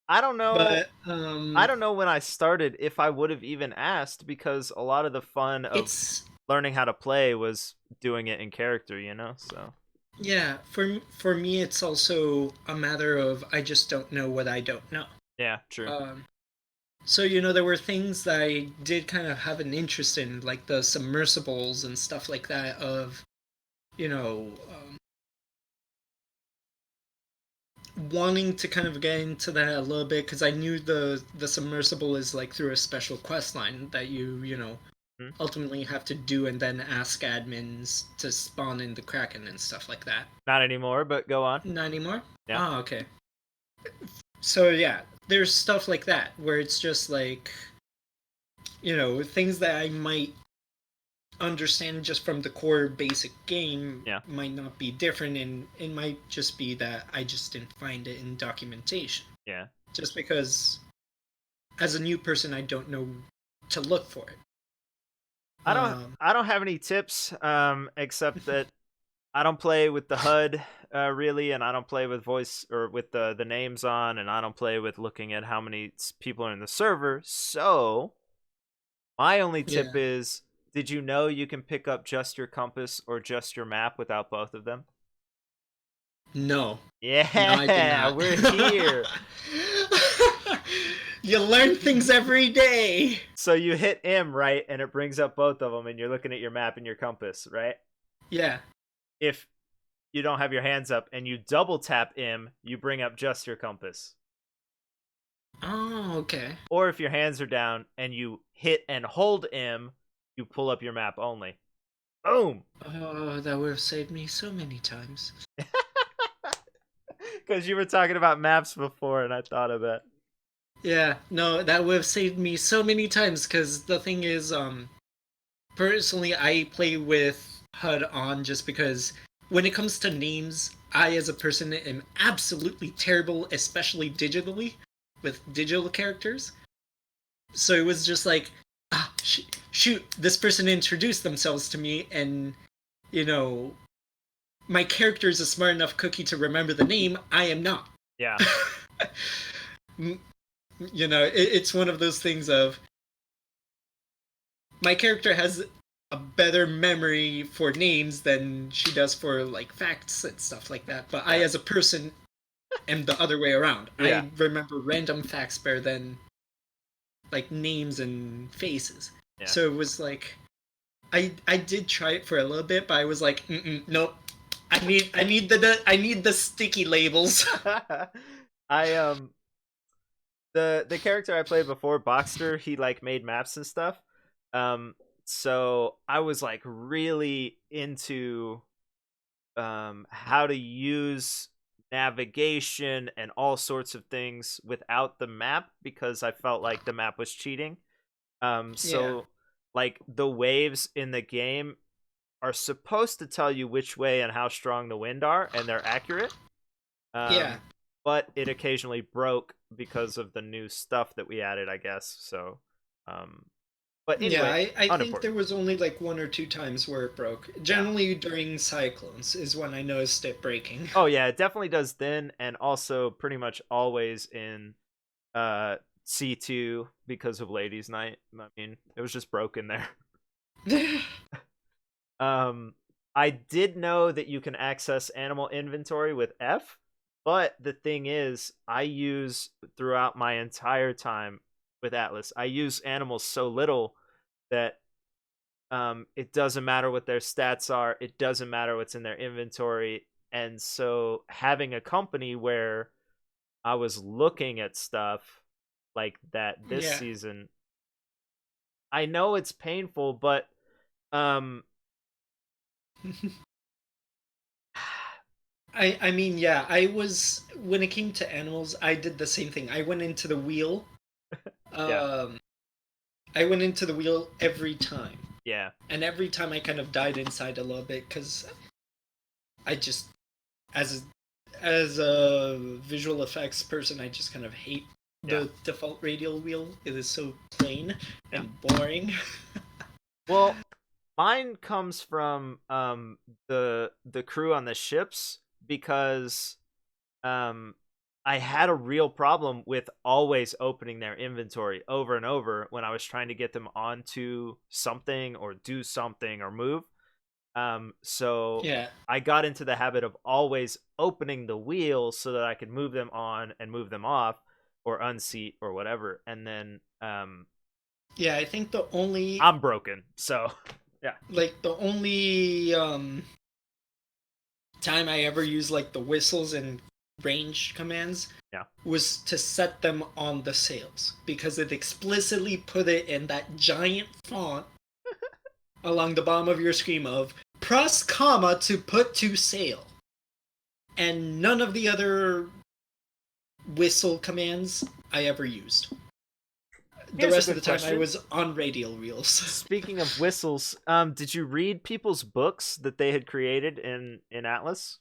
I don't know. but I don't know when I started if I would have even asked, because a lot of the fun of it's learning how to play was doing it in character, so yeah, for me it's also a matter of I just don't know what I don't know. yeah, true. Um so there were things that I did kind of have an interest in, like the submersibles and stuff like that. Of you know wanting to kind of get into that a little bit because I knew the submersible is like through a special quest line that you Hmm? ultimately have to do and then ask admins to spawn in the Kraken and stuff like that. Not anymore, but go on. Not anymore? Yeah. Oh, okay. So yeah, there's stuff like that where it's just like things that I might understand just from the core basic game Yeah. might not be different, and it might just be that I just didn't find it in documentation. Yeah. Just because as a new person I don't know to look for it. I don't Um, I don't have any tips except that I don't play with the HUD really, and I don't play with voice or with the names on, and I don't play with looking at how many people are in the server. So my only tip yeah. is, did you know you can pick up just your compass or just your map without both of them? No. No, I did Yeah, not. we're here. You learn things every day. So you hit M, right, and it brings up both of them, and you're looking at your map and your compass, right? Yeah. If you don't have your hands up and you double tap M, you bring up just your compass. Oh, okay. Or if your hands are down and you hit and hold M, you pull up your map only. Boom! Oh, that would have saved me so many times. Because you were talking about maps before, and I thought of that. Yeah, no, that would have saved me so many times because the thing is, personally, I play with HUD on just because when it comes to names, I as a person am absolutely terrible, especially digitally, with digital characters. So it was just like, shoot, this person introduced themselves to me, and you know, my character is a smart enough cookie to remember the name. I am not. Yeah. It's one of those things of my character has a better memory for names than she does for like facts and stuff like that. But I, as a person, am the other way around. Yeah. I remember random facts better than like names and faces. Yeah. So it was like I did try it for a little bit, but I was like, nope. I need the sticky labels. I the character I played before, Boxster, he like made maps and stuff. So I was like really into how to use navigation and all sorts of things without the map, because I felt like the map was cheating. So like the waves in the game are supposed to tell you which way and how strong the wind are, and they're accurate. Yeah. But it occasionally broke because of the new stuff that we added, I guess. So, but anyway, I think there was only like one or two times where it broke. Generally during cyclones is when I noticed it breaking. Oh yeah, it definitely does then, and also pretty much always in C2 because of ladies' night. I mean, it was just broken there. I did know that you can access animal inventory with F, but the thing is, I use throughout my entire time with Atlas, I use animals so little that it doesn't matter what their stats are, it doesn't matter what's in their inventory. And so having a company where I was looking at stuff like that this Yeah. season, I know it's painful, but um I mean, yeah, I was when it came to animals, I did the same thing. I went into the wheel. yeah, Um, I went into the wheel every time, yeah, and every time I kind of died inside a little bit because I just, as a visual effects person, I just kind of hate yeah, the default radial wheel. It is so plain yeah. and boring. Well, mine comes from the crew on the ships because um I had a real problem with always opening their inventory over and over when I was trying to get them onto something or do something or move. So Yeah, I got into the habit of always opening the wheel so that I could move them on and move them off or unseat or whatever. And then yeah. I think the only I'm broken. So yeah. the only time I ever used like the whistles and range commands Yeah. was to set them on the sails because it explicitly put it in that giant font along the bottom of your screen of press comma to put to sail. And none of the other whistle commands I ever used. The Here's a rest of good the time I question. was on radial wheels. Speaking of whistles, did you read people's books that they had created in Atlas?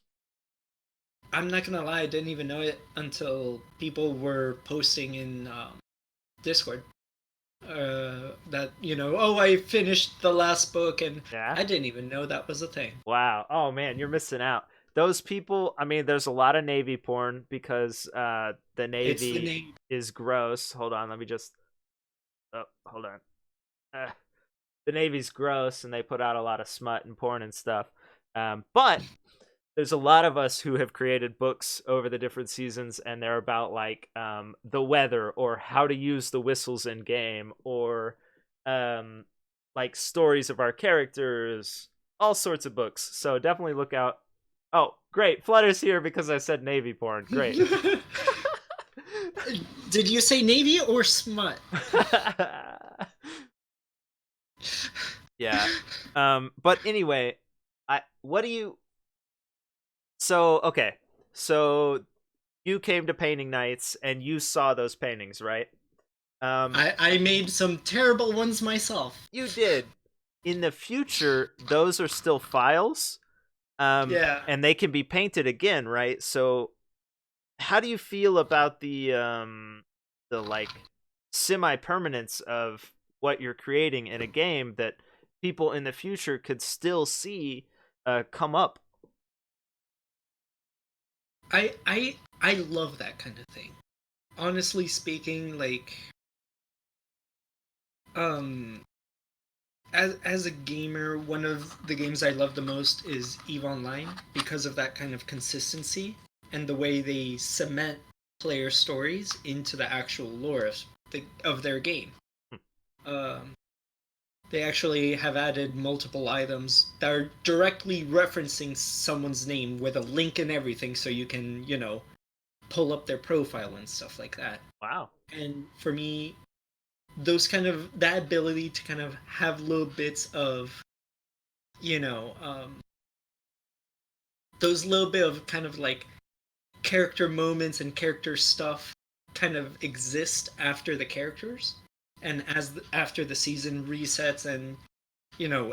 I'm not gonna lie, I didn't even know it until people were posting in Discord. That oh, I finished the last book, and Yeah. I didn't even know that was a thing. Wow. Oh man, you're missing out. Those people, I mean, there's a lot of Navy porn because the It's the Navy name. is gross. Hold on, let me just. Oh, hold on. Uh, the Navy's gross, and they put out a lot of smut and porn and stuff. But there's a lot of us who have created books over the different seasons, and they're about like the weather or how to use the whistles in game or um, like stories of our characters, all sorts of books. So definitely look out. Oh, great! Flutter's here because I said Navy porn. Great. Did you say navy or smut? Yeah. But anyway, I what do you so okay. So you came to painting nights and you saw those paintings, right? I made some terrible ones myself. You did. In the future, those are still files. Yeah. And they can be painted again, right? So how do you feel about the like semi-permanence of what you're creating in a game that people in the future could still see come up? I love that kind of thing. Honestly speaking, like um as a gamer, one of the games I love the most is EVE Online because of that kind of consistency and the way they cement player stories into the actual lore of their game. Um, they actually have added multiple items that are directly referencing someone's name with a link and everything, so you can, pull up their profile and stuff like that. Wow. And for me, that ability to kind of have little bits of you know those little bit of kind of like character moments and character stuff kind of exist after the characters and after the season resets and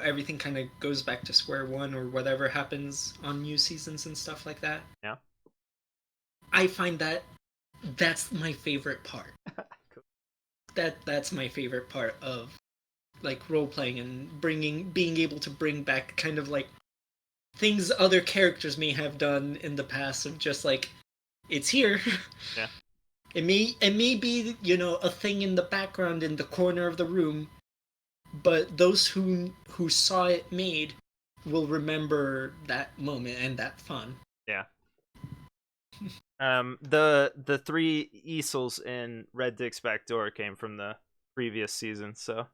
everything kind of goes back to square one or whatever happens on new seasons and stuff like that. Yeah. I find that's my favorite part. Cool. That's my favorite part of like role playing and being able to bring back kind of like things other characters may have done in the past of just like it's here. Yeah. It may be, a thing in the background in the corner of the room, but those who saw it made will remember that moment and that fun. Yeah. The three easels in Red Dick's back door came from the previous season, so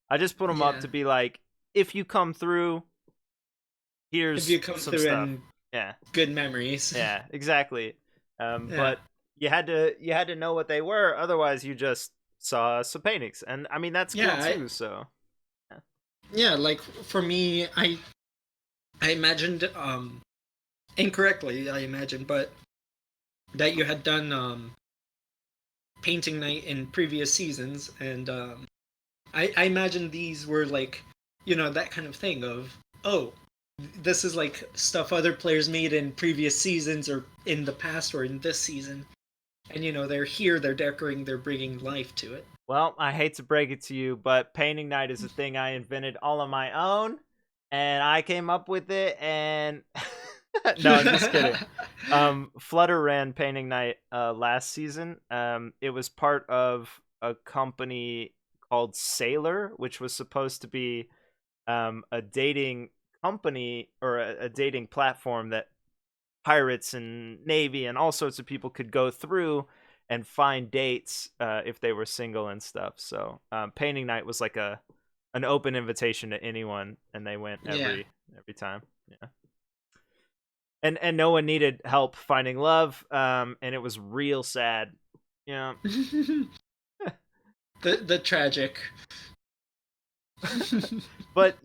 I just put them up Yeah. to be like, if you come through, If here's you come some through stuff. and Yeah, good memories. yeah, exactly. Yeah. But you had to know what they were, otherwise you just saw some paintings, and I mean that's cool Yeah, too. So yeah. yeah, like for me, I imagined incorrectly, I imagined, but that you had done painting night in previous seasons, and I imagine these were like, that kind of thing of, oh, this is like stuff other players made in previous seasons or in the past or in this season, and they're here, they're decorating, they're bringing life to it. Well, I hate to break it to you, but painting night is a thing I invented all on my own, and I came up with it. And no, I'm just kidding. Flutter ran painting night last season. It was part of a company called Sailor, which was supposed to be a dating company or a dating platform that pirates and navy and all sorts of people could go through and find dates if they were single and stuff. So painting night was like an open invitation to anyone, and they went Yeah. every time. Yeah, and no one needed help finding love, and it was real sad. Yeah. the tragic. But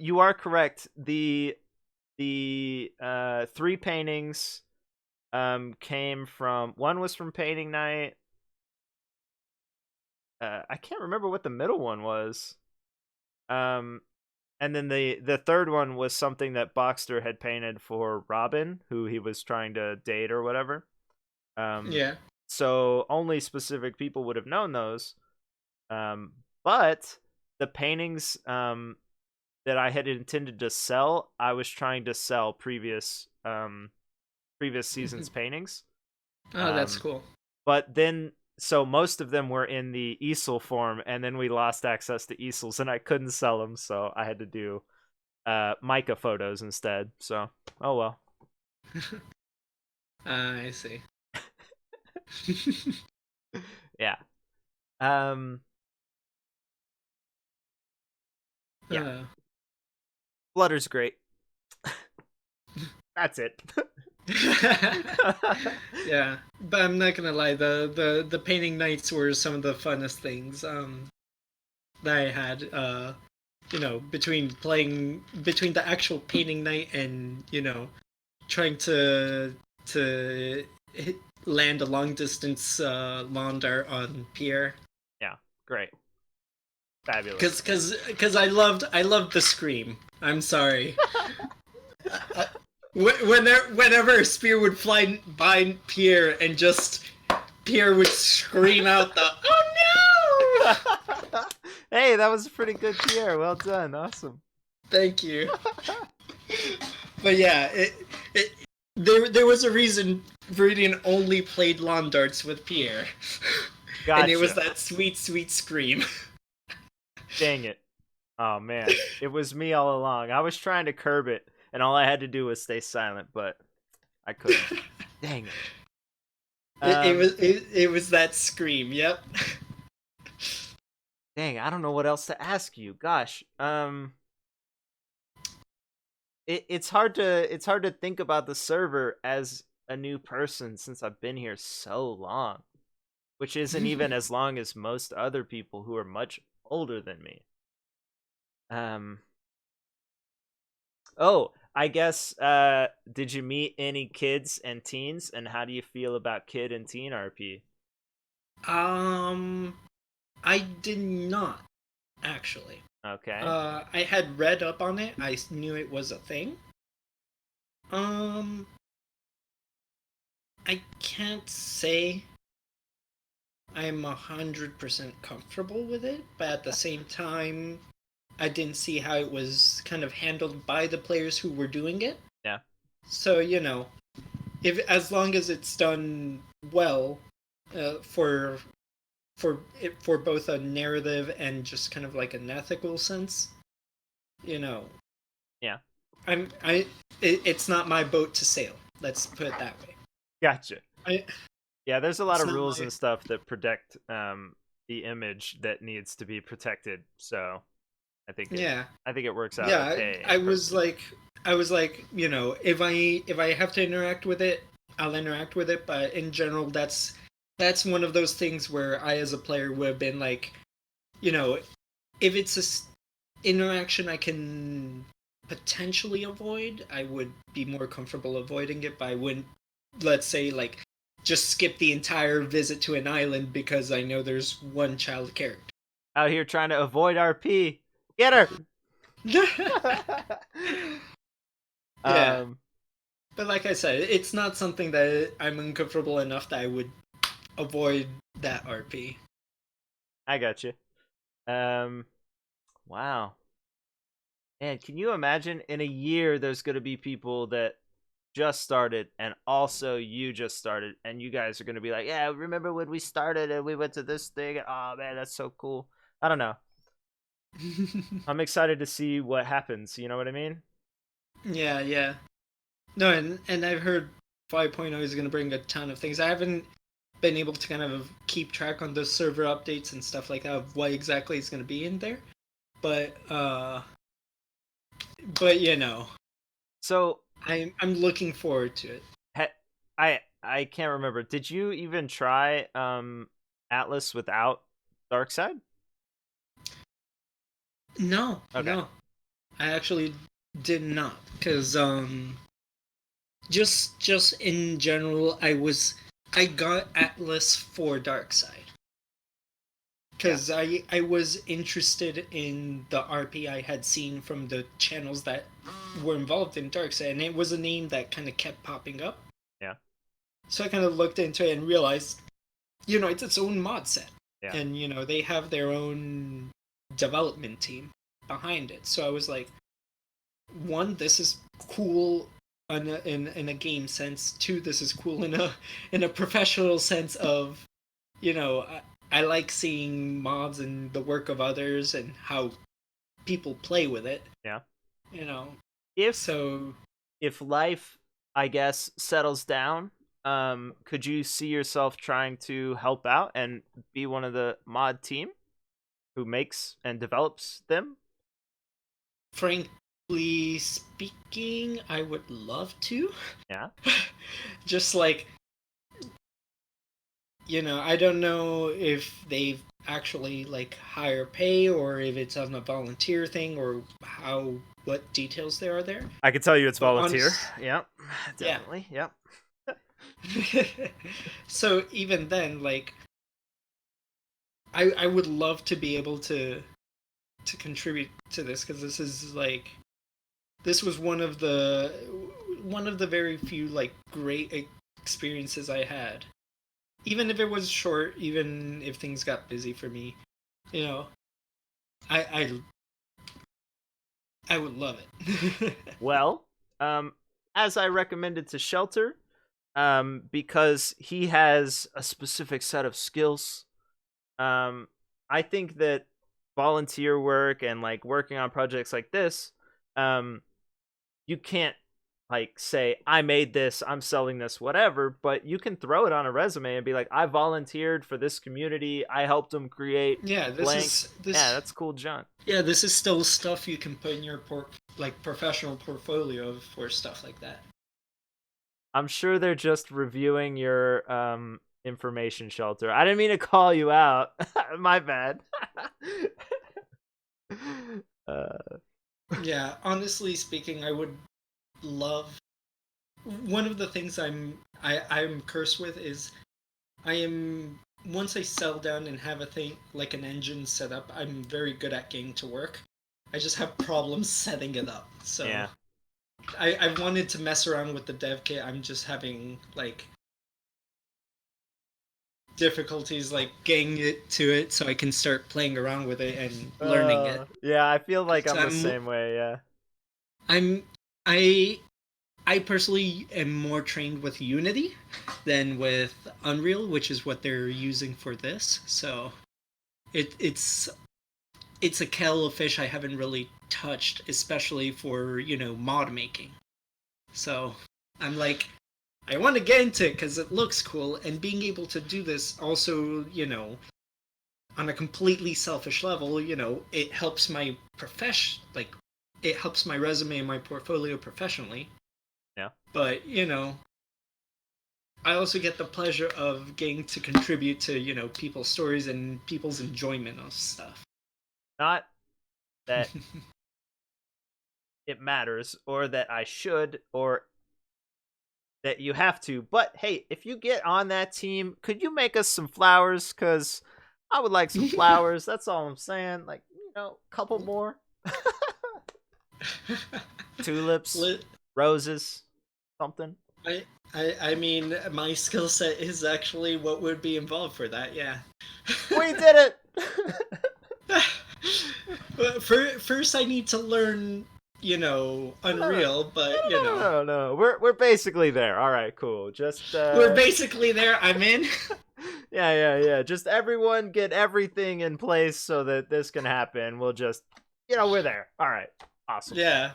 you are correct. The three paintings came from, one was from painting night. I can't remember what the middle one was. Um, and then the third one was something that Boxster had painted for Robin, who he was trying to date or whatever. Yeah. So only specific people would have known those. But the paintings that I had intended to sell, I was trying to sell previous season's paintings. Oh, that's Um, cool. but then, so most of them were in the easel form, and then we lost access to easels, and I couldn't sell them, so I had to do mica photos instead. So, oh well. I see. Yeah. Um. Yeah. Uh, Flutter's great. That's it. yeah, but I'm not gonna lie. The painting nights were some of the funnest things that I had. Between the actual painting night and trying to land a long distance lawn dart on Pierre. Yeah. Great. Fabulous. Because I loved the scream. I'm sorry. Whenever a spear would fly by Pierre and just Pierre would scream out the "Oh no!" Hey, that was a pretty good Pierre. Well done. Awesome. Thank you. But yeah, there was a reason Viridian only played lawn darts with Pierre, Gotcha. and it was that sweet scream. Dang it. Oh man, it was me all along. I was trying to curb it, and all I had to do was stay silent, but I couldn't. Dang it. It was that scream. Yep. Dang, I don't know what else to ask you. Gosh, it's hard to think about the server as a new person since I've been here so long, which isn't even as long as most other people who are much older than me. Oh, I guess did you meet any kids and teens, and how do you feel about kid and teen RP? I did not actually. Okay. I had read up on it. I knew it was a thing. I can't say I'm 100% comfortable with it, but at the same time, I didn't see how it was kind of handled by the players who were doing it. Yeah. So, if as long as it's done well, for for both a narrative and just kind of like an ethical sense. You know, Yeah. it's not my boat to sail. Let's put it that way. Gotcha. I Yeah, there's a lot it's of not rules my and stuff that protect the image that needs to be protected. So I think it yeah. I think it works out Yeah, okay I was personally. like, you know, if I have to interact with it, I'll interact with it. But in general, that's one of those things where I, as a player, would have been like, you know, if it's interaction I can potentially avoid, I would be more comfortable avoiding it. But I wouldn't, let's say, like, just skip the entire visit to an island because I know there's one child character. Out here trying to avoid RP. Get her. Yeah. um But like I said, it's not something that I'm uncomfortable enough that I would avoid that RP. I got you. Um wow. Man, can you imagine in a year there's going to be people that just started and also you just started and you guys are going to be like, "Yeah, remember when we started and we went to this thing? Oh man, that's so cool." I don't know. I'm excited to see what happens, you know what I mean? Yeah, yeah. No, and I've heard 5.0 is going to bring a ton of things. I haven't been able to kind of keep track on the server updates and stuff like that of what exactly is going to be in there. But but you know, So, I'm looking forward to it. I can't remember. Did you even try Atlas without Darkside? No, Okay. no. I actually did not cuz just in general, I got Atlas for Darkside Yeah. because I was interested in the RP I had seen from the channels that were involved in Darkside, and it was a name that kind of kept popping up. Yeah. So I kind of looked into it and realized, you know, it's its own mod set, Yeah. and you know they have their own development team behind it. So I was like, one, this is cool in a game sense. Two, this is cool in a professional sense of, you know, I like seeing mods and the work of others and how people play with it. Yeah. You know, If so if life, I guess, settles down, could you see yourself trying to help out and be one of the mod team who makes and develops them? frankly speaking, I would love to. Yeah. Just like, you know, I don't know if they've actually like higher pay or if it's on a volunteer thing or how what details there are there. I can tell you it's But volunteer. honest, Yep. yeah. Definitely. Yep. So even then, like, I would love to be able to contribute to this because this is like this was one of the very few like great experiences I had. Even if it was short, even if things got busy for me, you know, I I, I would love it. Well, as I recommended to Shelter, because he has a specific set of skills. Um, I think that volunteer work and like working on projects like this, um, you can't like say I made this, I'm selling this, whatever, but you can throw it on a resume and be like, I volunteered for this community, I helped them create Yeah, blank. Yeah, that's cool junk. yeah, this is still stuff you can put in your like professional portfolio for stuff like that. I'm sure they're just reviewing your information, Shelter. I didn't mean to call you out. My bad. uh, Yeah, honestly speaking, I would love one of the things I'm cursed with is I am once I settle down and have a thing like an engine set up, I'm very good at getting to work. I just have problems setting it up. So yeah. I wanted to mess around with the dev kit. I'm just having like difficulties like getting it to it so I can start playing around with it and learning it. Yeah, I feel like 'Cause I'm the same way, yeah. I'm I I personally am more trained with Unity than with Unreal, which is what they're using for this. So it's it's a kettle of fish I haven't really touched, especially for mod making. So I'm like, I want to get into it because it looks cool, and being able to do this also, on a completely selfish level, it helps my profession, like it helps my resume and my portfolio professionally. Yeah. But I also get the pleasure of getting to contribute to people's stories and people's enjoyment of stuff. Not that it matters, or that I should, or that you have to. But hey, if you get on that team, could you make us some flowers? Because I would like some flowers. That's all I'm saying. Like, a couple more. Tulips, roses, something. I mean, my skill set is actually what would be involved for that. Yeah. We did it. First, I need to learn, Unreal, but No. We're basically there. All right, cool. Just we're basically there. I'm in. yeah. Just everyone get everything in place so that this can happen. We'll just, we're there. All right, awesome. Yeah.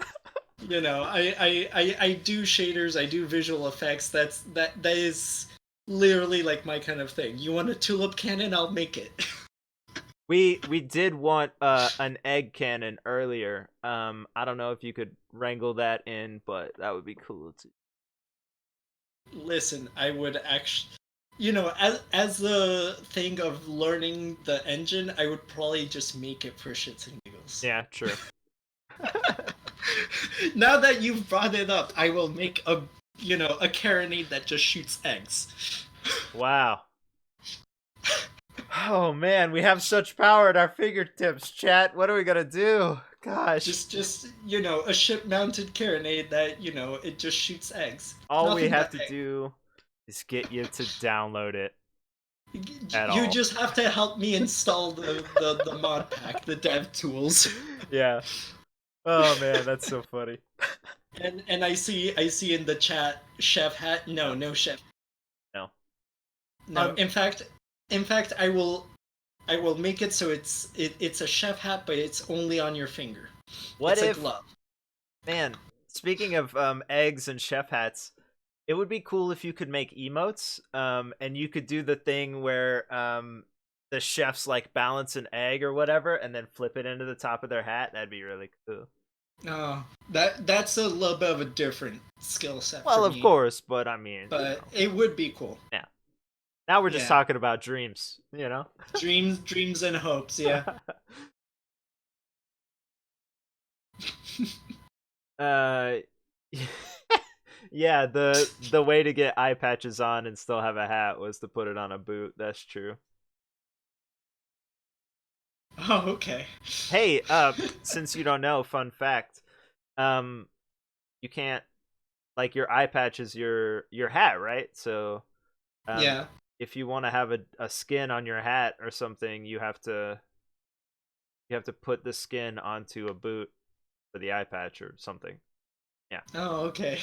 I do shaders. I do visual effects. That is literally like my kind of thing. You want a tulip cannon? I'll make it. We did want an egg cannon earlier. I don't know if you could wrangle that in, but that would be cool too. Listen, I would actually, as the thing of learning the engine, I would probably just make it for shits and giggles. Yeah, true. Now that you've brought it up, I will make a carronade that just shoots eggs. Wow. Oh man, we have such power at our fingertips, chat. What are we gonna do? Gosh. Just a ship-mounted carronade that it just shoots eggs. All Nothing we have to do is get you to download it. You just have to help me install the mod pack, the dev tools. Yeah. Oh man, that's so funny. And I see in the chat chef hat. No chef. No. In fact, I will make it so it's a chef hat, but it's only on your finger. What it's if? A glove. Man, speaking of eggs and chef hats, it would be cool if you could make emotes. And you could do the thing where the chefs like balance an egg or whatever, and then flip it into the top of their hat. That'd be really cool. Oh, that's a little bit of a different skill set. Well, of course, but I mean, but it would be cool. Yeah. Now we're just talking about dreams, Dreams and hopes, yeah. Yeah, the way to get eye patches on and still have a hat was to put it on a boot. That's true. Oh, okay. Hey, since you don't know, fun fact, you can't, like, your eye patch is your hat, right? So, yeah. If you want to have a skin on your hat or something, you have to put the skin onto a boot for the eye patch or something. Yeah. Oh, okay.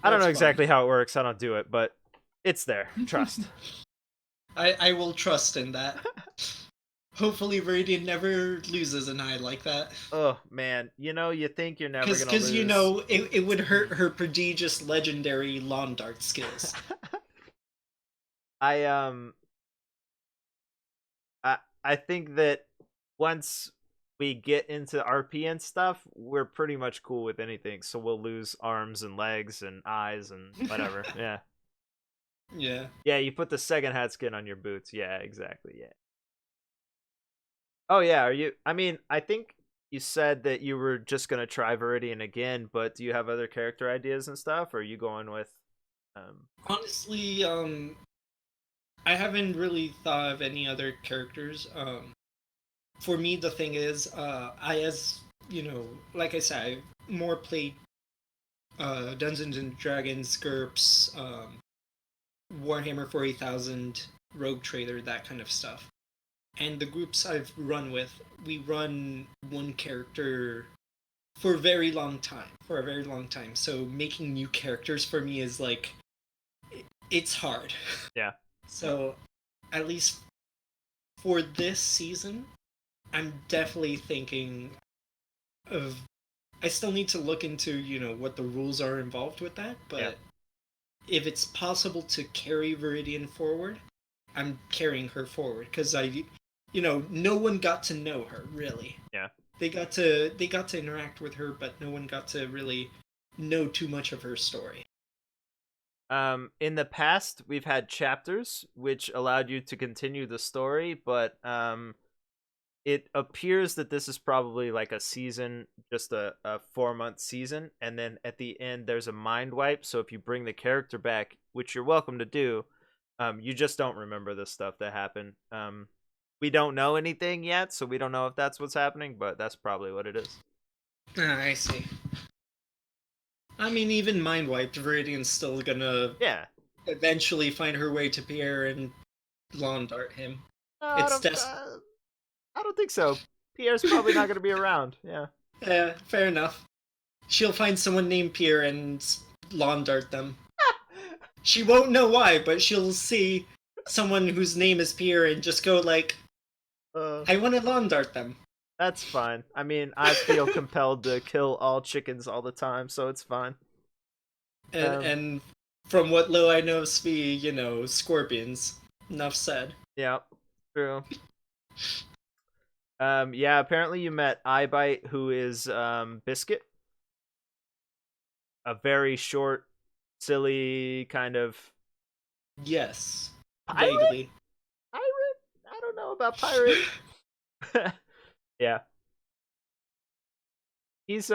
I don't know exactly how it works. I don't do it, but it's there. Trust. I will trust in that. Hopefully Viridian never loses an eye like that. Oh man, you think you're never gonna lose. Because it would hurt her prodigious legendary lawn dart skills. I think that once we get into RP and stuff, we're pretty much cool with anything. So we'll lose arms and legs and eyes and whatever. Yeah. Yeah. Yeah, you put the second hat skin on your boots. Yeah, exactly. Yeah. Oh yeah, I think you said that you were just gonna try Viridian again, but do you have other character ideas and stuff, or are you going with Honestly, I haven't really thought of any other characters. For me, the thing is, like I said, I more played Dungeons and Dragons, GURPS, Warhammer 40,000, Rogue Trader, that kind of stuff. And the groups I've run with, we run one character for a very long time. For a very long time. So making new characters for me is like it's hard. Yeah. So at least for this season, I'm definitely thinking of I still need to look into, what the rules are involved with that, Yeah. but if it's possible to carry Viridian forward, I'm carrying her forward because no one got to know her really. Yeah. They got to interact with her, but no one got to really know too much of her story. In the past, we've had chapters which allowed you to continue the story, but it appears that this is probably like a season, just a 4 month season, and then at the end there's a mind wipe. So if you bring the character back, which you're welcome to do, you just don't remember the stuff that happened. We don't know anything yet, so we don't know if that's what's happening, but that's probably what it is. Ah, I see. I mean, even mind wiped, Viridian's still gonna Yeah. eventually find her way to Pierre and lawn dart him. No, It's I don't think so. Pierre's probably not going to be around. Yeah. Yeah, fair enough. She'll find someone named Pierre and lawn dart them. She won't know why, but she'll see someone whose name is Pierre and just go like, I want to lawn dart them. That's fine. I mean, I feel compelled to kill all chickens all the time, so it's fine. And from what little I know of Svi, scorpions. Enough said. Yeah, true. Yeah, apparently you met Eyebite, who is Biscuit. A very short, silly kind of Yes. pirate. Vaguely. Pirate? I don't know about pirate. Yeah. He's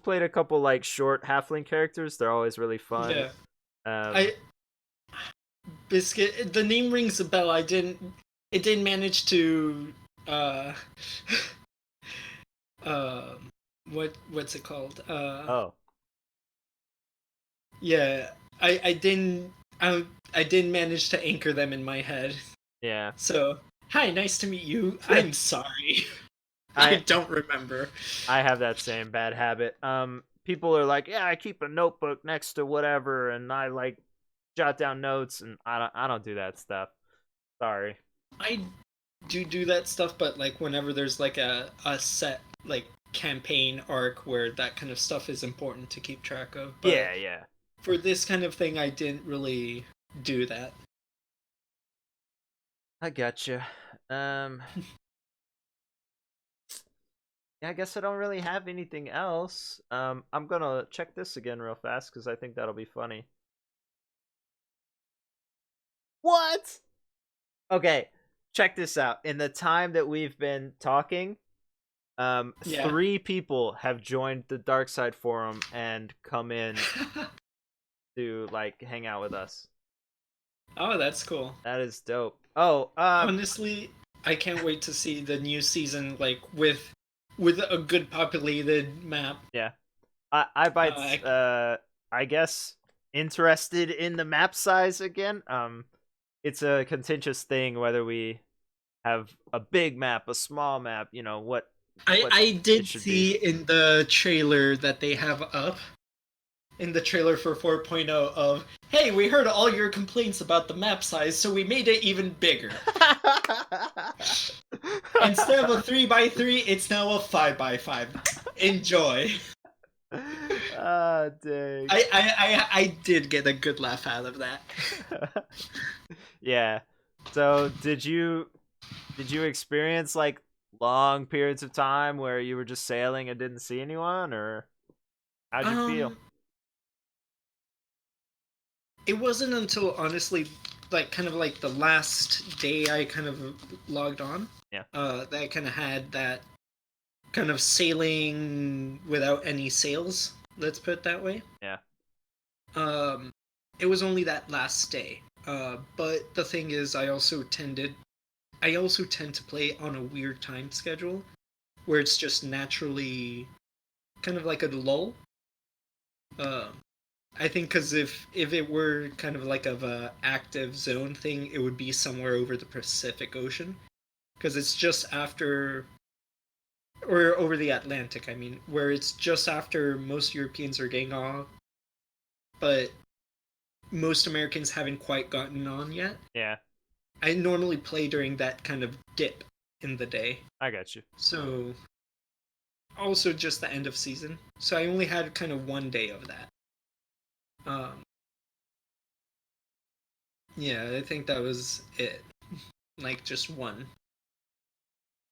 played a couple like short halfling characters. They're always really fun. Yeah. Biscuit. The name rings a bell. It didn't manage to. What's it called? Oh. Yeah. I didn't. I didn't manage to anchor them in my head. Yeah. So, hi, nice to meet you. I'm sorry. I don't remember. I have that same bad habit. People are like, yeah, I keep a notebook next to whatever, and I like jot down notes, and I don't do that stuff. Sorry. I do that stuff, but like whenever there's like a set like campaign arc where that kind of stuff is important to keep track of. But Yeah. for this kind of thing, I didn't really do that. I gotcha. Yeah, I guess I don't really have anything else. I'm gonna check this again real fast because I think that'll be funny. What? Okay, check this out. In the time that we've been talking, Yeah. 3 people have joined the Darkside forum and come in to like hang out with us. Oh, that's cool. That is dope. Oh, honestly, I can't wait to see the new season like with a good populated map. Yeah. Eyebite's I guess interested in the map size again. It's a contentious thing whether we have a big map, a small map, what I did see be. in the trailer that they have up in the trailer for 4.0 of, hey, we heard all your complaints about the map size, so we made it even bigger. Instead of a 3x3, it's now a 5x5. Enjoy. Ah, dang. I did get a good laugh out of that. Yeah. So did you experience like long periods of time where you were just sailing and didn't see anyone, or how'd you feel? It wasn't until honestly like kind of like the last day I kind of logged on. Yeah. That I kind of had that kind of sailing without any sails, let's put it that way. Yeah. It was only that last day. But the thing is I also tend to play on a weird time schedule where it's just naturally kind of like a lull. I think because if it were kind of like of a active zone thing, it would be somewhere over the Pacific Ocean, because it's just after, or over the Atlantic, I mean, where it's just after most Europeans are getting off, but most Americans haven't quite gotten on yet. Yeah, I normally play during that kind of dip in the day. I got you. So also just the end of season. So I only had kind of one day of that. Um, yeah, I think that was it. Like just one.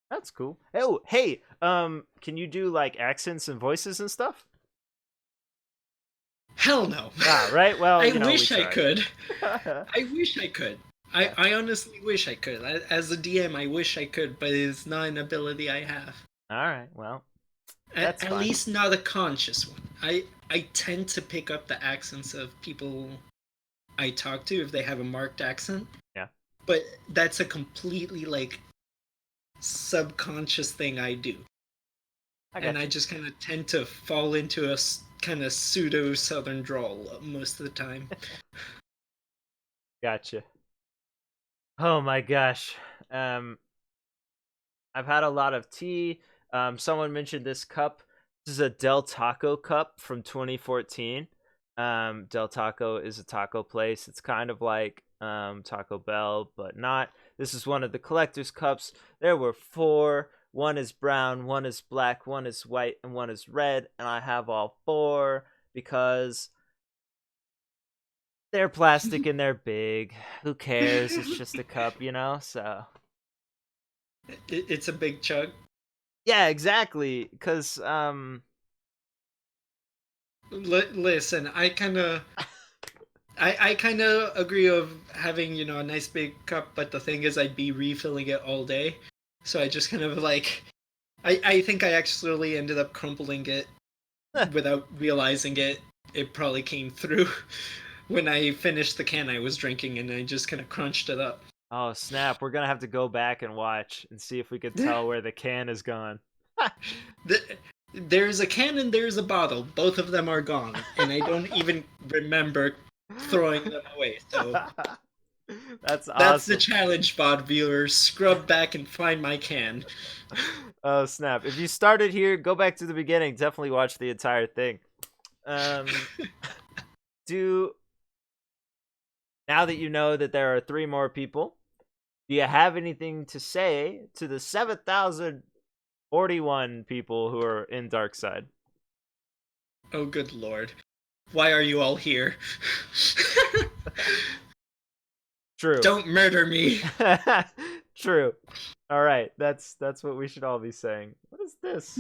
That's cool. Oh, hey, can you do like accents and voices and stuff? Hell no. Ah, right. Well, I you know, we wish I tried. could. I wish I could. Yeah. I honestly wish I could. As a DM, I wish I could, but it's not an ability I have. All right. Well, that's At fine. least not a conscious one. I tend to pick up the accents of people I talk to if they have a marked accent. Yeah. But that's a completely like subconscious thing I do. I And got I you. just kind of tend to fall into a kind of pseudo southern drawl most of the time. Gotcha. Oh my gosh. Um, I've had a lot of tea. Someone mentioned this cup. This is a Del Taco cup from 2014. Del Taco is a taco place. It's kind of like Taco Bell, but not. This is one of the collector's cups. There were four. One is brown, one is black, one is white, and one is red. And I have all four because they're plastic and they're big. Who cares? It's just a cup, you know? So. It's a big chug. Yeah, exactly. Because, Listen, I kind of agree of having, you know, a nice big cup, but the thing is I'd be refilling it all day. So I just kind of like I think I actually ended up crumpling it without realizing it. It probably came through when I finished the can I was drinking and I just kind of crunched it up. oh snap, we're gonna have to go back and watch and see if we could tell where the can is gone. There's a can and there's a bottle. Both of them are gone, and I don't even remember throwing them away. So That's that's the awesome. challenge, VOD viewers. Scrub back and find my can. Oh snap. If you started here, go back to the beginning. Definitely watch the entire thing. Do Now that you know that there are three more people, do you have anything to say to the 7,041 people who are in Darkside? Oh, good lord. Why are you all here? True. Don't murder me. True. All right, that's what we should all be saying. What is this?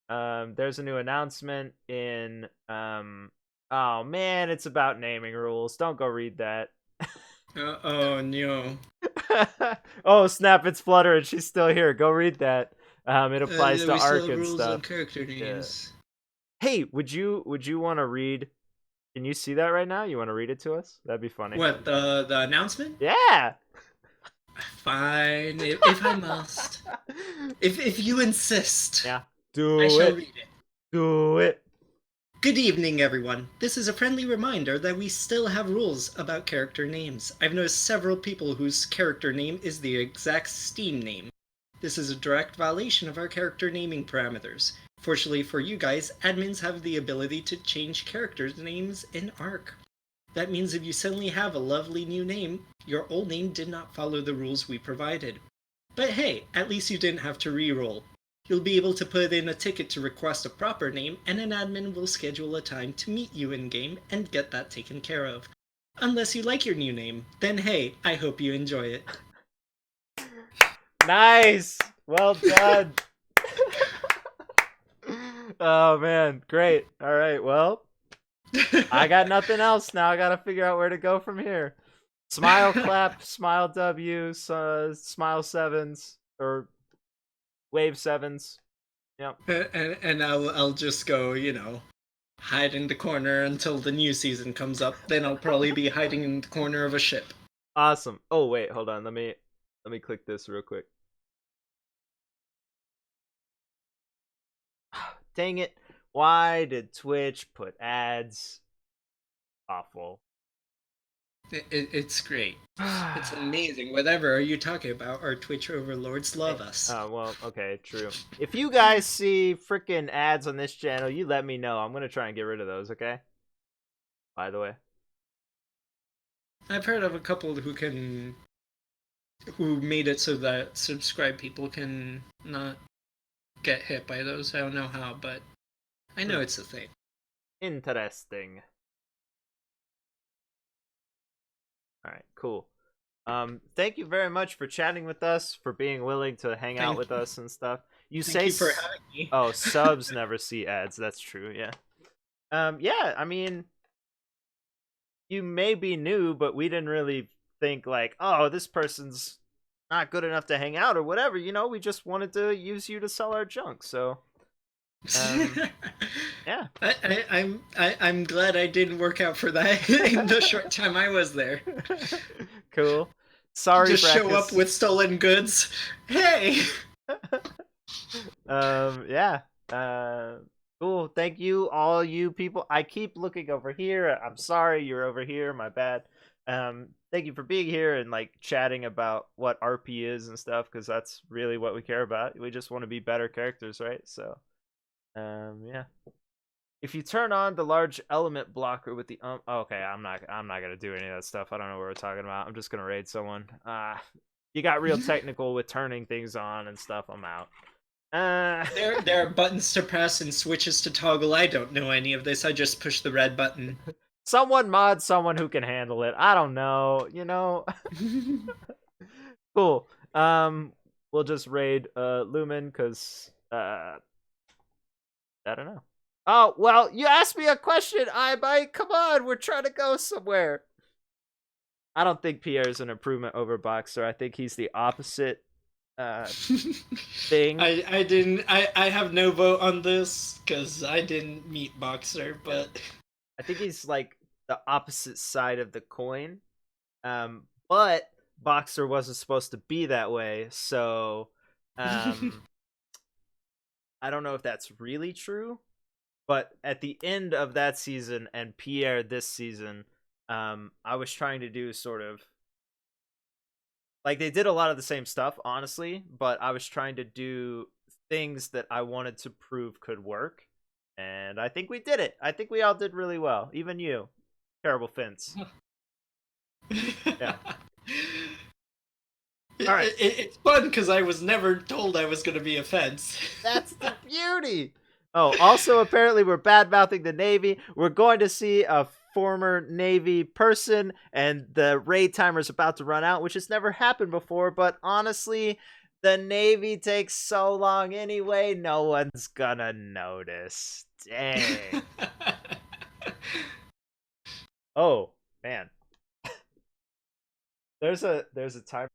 There's a new announcement in oh man, it's about naming rules. Don't go read that. Oh no. Oh snap, it's Flutter and she's still here. Go read that. It applies to We still Arc have and rules on stuff. character Yeah. names. Hey, would you want to read? Can you see that right now? You want to read it to us? That'd be funny. What, the announcement? Yeah. Fine, if I must. If you insist. Yeah. I Do shall it. read it. Do it. Good evening, everyone. This is a friendly reminder that we still have rules about character names. I've noticed several people whose character name is the exact Steam name. This is a direct violation of our character naming parameters. Fortunately for you guys, admins have the ability to change characters' names in Arc. That means if you suddenly have a lovely new name, your old name did not follow the rules we provided. But hey, at least you didn't have to re-roll. You'll be able to put in a ticket to request a proper name, and an admin will schedule a time to meet you in-game and get that taken care of. Unless you like your new name, then hey, I hope you enjoy it. Nice. Well done. Oh man, great. All right, well, I got nothing else now. I gotta figure out where to go from here. Smile clap, smile W, smile sevens or wave sevens. Yep. and I'll just go, you know, hide in the corner until the new season comes up. Then I'll probably be hiding in the corner of a ship. Awesome. Oh wait, hold on. Let me click this real quick. Dang it. Why did Twitch put ads? Awful. It's great. It's amazing. Whatever are you talking about? Our Twitch overlords love us. Oh, well, okay, true. If you guys see freaking ads on this channel, you let me know. I'm gonna try and get rid of those, okay? By the way. I've heard of a couple who made it so that subscribed people can not get hit by those. I don't know how, but I know it's a thing. Interesting. Alright, cool. Thank you very much for chatting with us, for being willing to hang out with us and stuff. You Thank say you for having me. Oh, subs never see ads. That's true, yeah. Yeah, I mean, you may be new, but we didn't really think like, oh, this person's not good enough to hang out or whatever. You know, we just wanted to use you to sell our junk. So, yeah. I'm glad I didn't work out for that in the short time I was there. Cool. Sorry, just show up with stolen goods. Hey. Yeah. Cool. Thank you, all you people. I keep looking over here. I'm sorry you're over here. My bad. Thank you for being here and like chatting about what RP is and stuff, because that's really what we care about. We just want to be better characters, right? So, yeah. If you turn on the large element blocker with the okay, I'm not gonna do any of that stuff. I don't know what we're talking about. I'm just gonna raid someone. You got real technical with turning things on and stuff. I'm out. There are buttons to press and switches to toggle. I don't know any of this. I just push the red button. Someone mod someone who can handle it. I don't know. You know. Cool. We'll just raid Lumen because I don't know. Oh, well, you asked me a question, I come on, we're trying to go somewhere. I don't think Pierre's an improvement over Boxer. I think he's the opposite thing. I have no vote on this because I didn't meet Boxer, but I think he's like the opposite side of the coin. But Boxer wasn't supposed to be that way, so I don't know if that's really true. But at the end of that season and Pierre this season, I was trying to do sort of like they did a lot of the same stuff, honestly, but I was trying to do things that I wanted to prove could work. And I think we did it. I think we all did really well. Even you. Terrible Fence. Yeah. All right. It's fun because I was never told I was going to be a fence. That's the beauty. Oh, also, apparently, we're bad mouthing the Navy. We're going to see a former Navy person, and the raid timer is about to run out, which has never happened before. But honestly, the Navy takes so long anyway, no one's gonna notice. Dang. Oh, man. There's a timer.